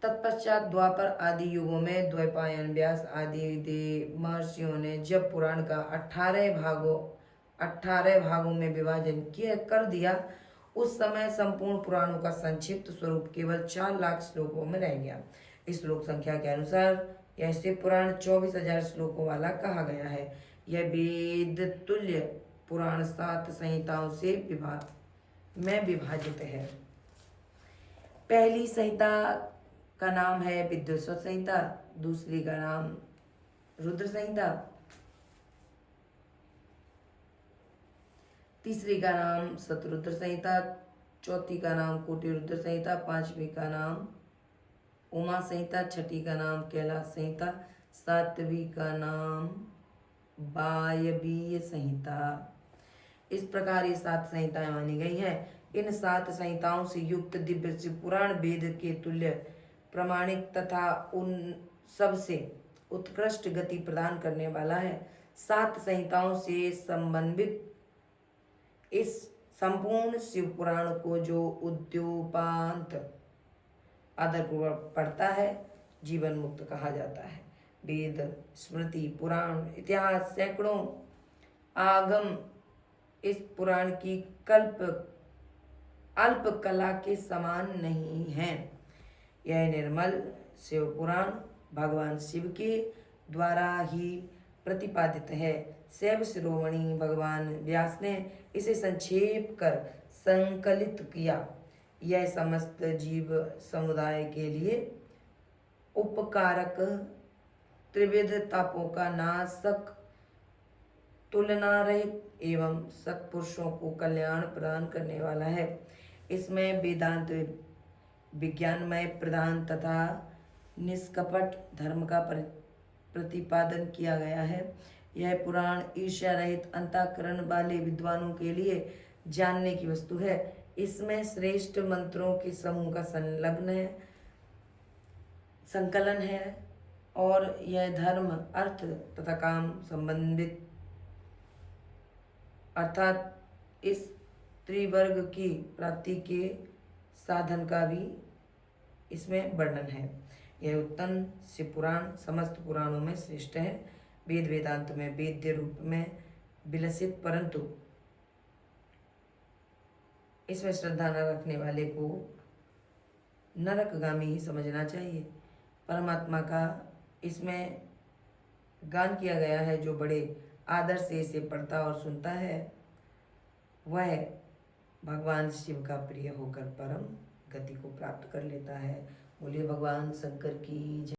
तत्पश्चात द्वापर आदि युगों में द्वैपायन व्यास आदि महर्षियों ने जब पुराण का 18 भागों में विभाजन कर दिया, उस समय संपूर्ण पुराणों का संक्षिप्त स्वरूप केवल 4,00,000 श्लोकों में रह गया। इस श्लोक संख्या के अनुसार यह शिव पुराण 24,000 श्लोकों वाला कहा गया है। यह वेद तुल्य पुराण 7 संहिताओं से विभाजित है। पहली संहिता का नाम है विद्वस्वत संहिता, दूसरी का नाम रुद्र संहिता, तीसरी का नाम शतरुद्र संहिता, चौथी का नाम कोटि रुद्र संहिता, पांचवी का नाम उमा संहिता, छठी का नाम कैलाश संहिता, सातवीं का नाम वायवीय संहिता। इस प्रकार ये 7 संहिताएं मानी गई हैं। इन 7 संहिताओं से युक्त दिव्य शिव पुराण वेद के तुल्य प्रमाणिक तथा उन सबसे उत्कृष्ट गति प्रदान करने वाला है। 7 संहिताओं से संबंधित इस संपूर्ण शिव पुराण को जो उद्योपांत आदरपूर्वक पढ़ता है, जीवन मुक्त कहा जाता है। वेद, स्मृति, पुराण, इतिहास, सैकड़ों आगम इस पुराण की अल्प कला के समान नहीं है। यह निर्मल शिव पुराण भगवान शिव के द्वारा ही प्रतिपादित है। शैव शिरोमणि भगवान व्यास ने इसे संक्षेप कर संकलित किया। यह समस्त जीव समुदाय के लिए उपकारक, त्रिविध तापों का नाशक, तुलना रहित एवं सत्पुरुषों को कल्याण प्रदान करने वाला है। इसमें वेदांत विज्ञानमय प्रदान तथा निष्कपट धर्म का प्रतिपादन किया गया है। यह पुराण ईर्ष्या रहित अंतःकरण वाले विद्वानों के लिए जानने की वस्तु है। इसमें श्रेष्ठ मंत्रों के समूह का संकलन है और यह धर्म, अर्थ तथा काम संबंधित अर्थात इस त्रिवर्ग की प्राप्ति के साधन का भी इसमें वर्णन है। यह उत्तम शिव पुराण समस्त पुराणों में श्रेष्ठ है। वेद वेदांत में वेद्य रूप में विलसित, परंतु इसमें श्रद्धा न रखने वाले को नरकगामी ही समझना चाहिए। परमात्मा का इसमें गान किया गया है। जो बड़े आदर से इसे पढ़ता और सुनता है, वह भगवान शिव का प्रिय होकर परम गति को प्राप्त कर लेता है। बोलिए भगवान शंकर की जय।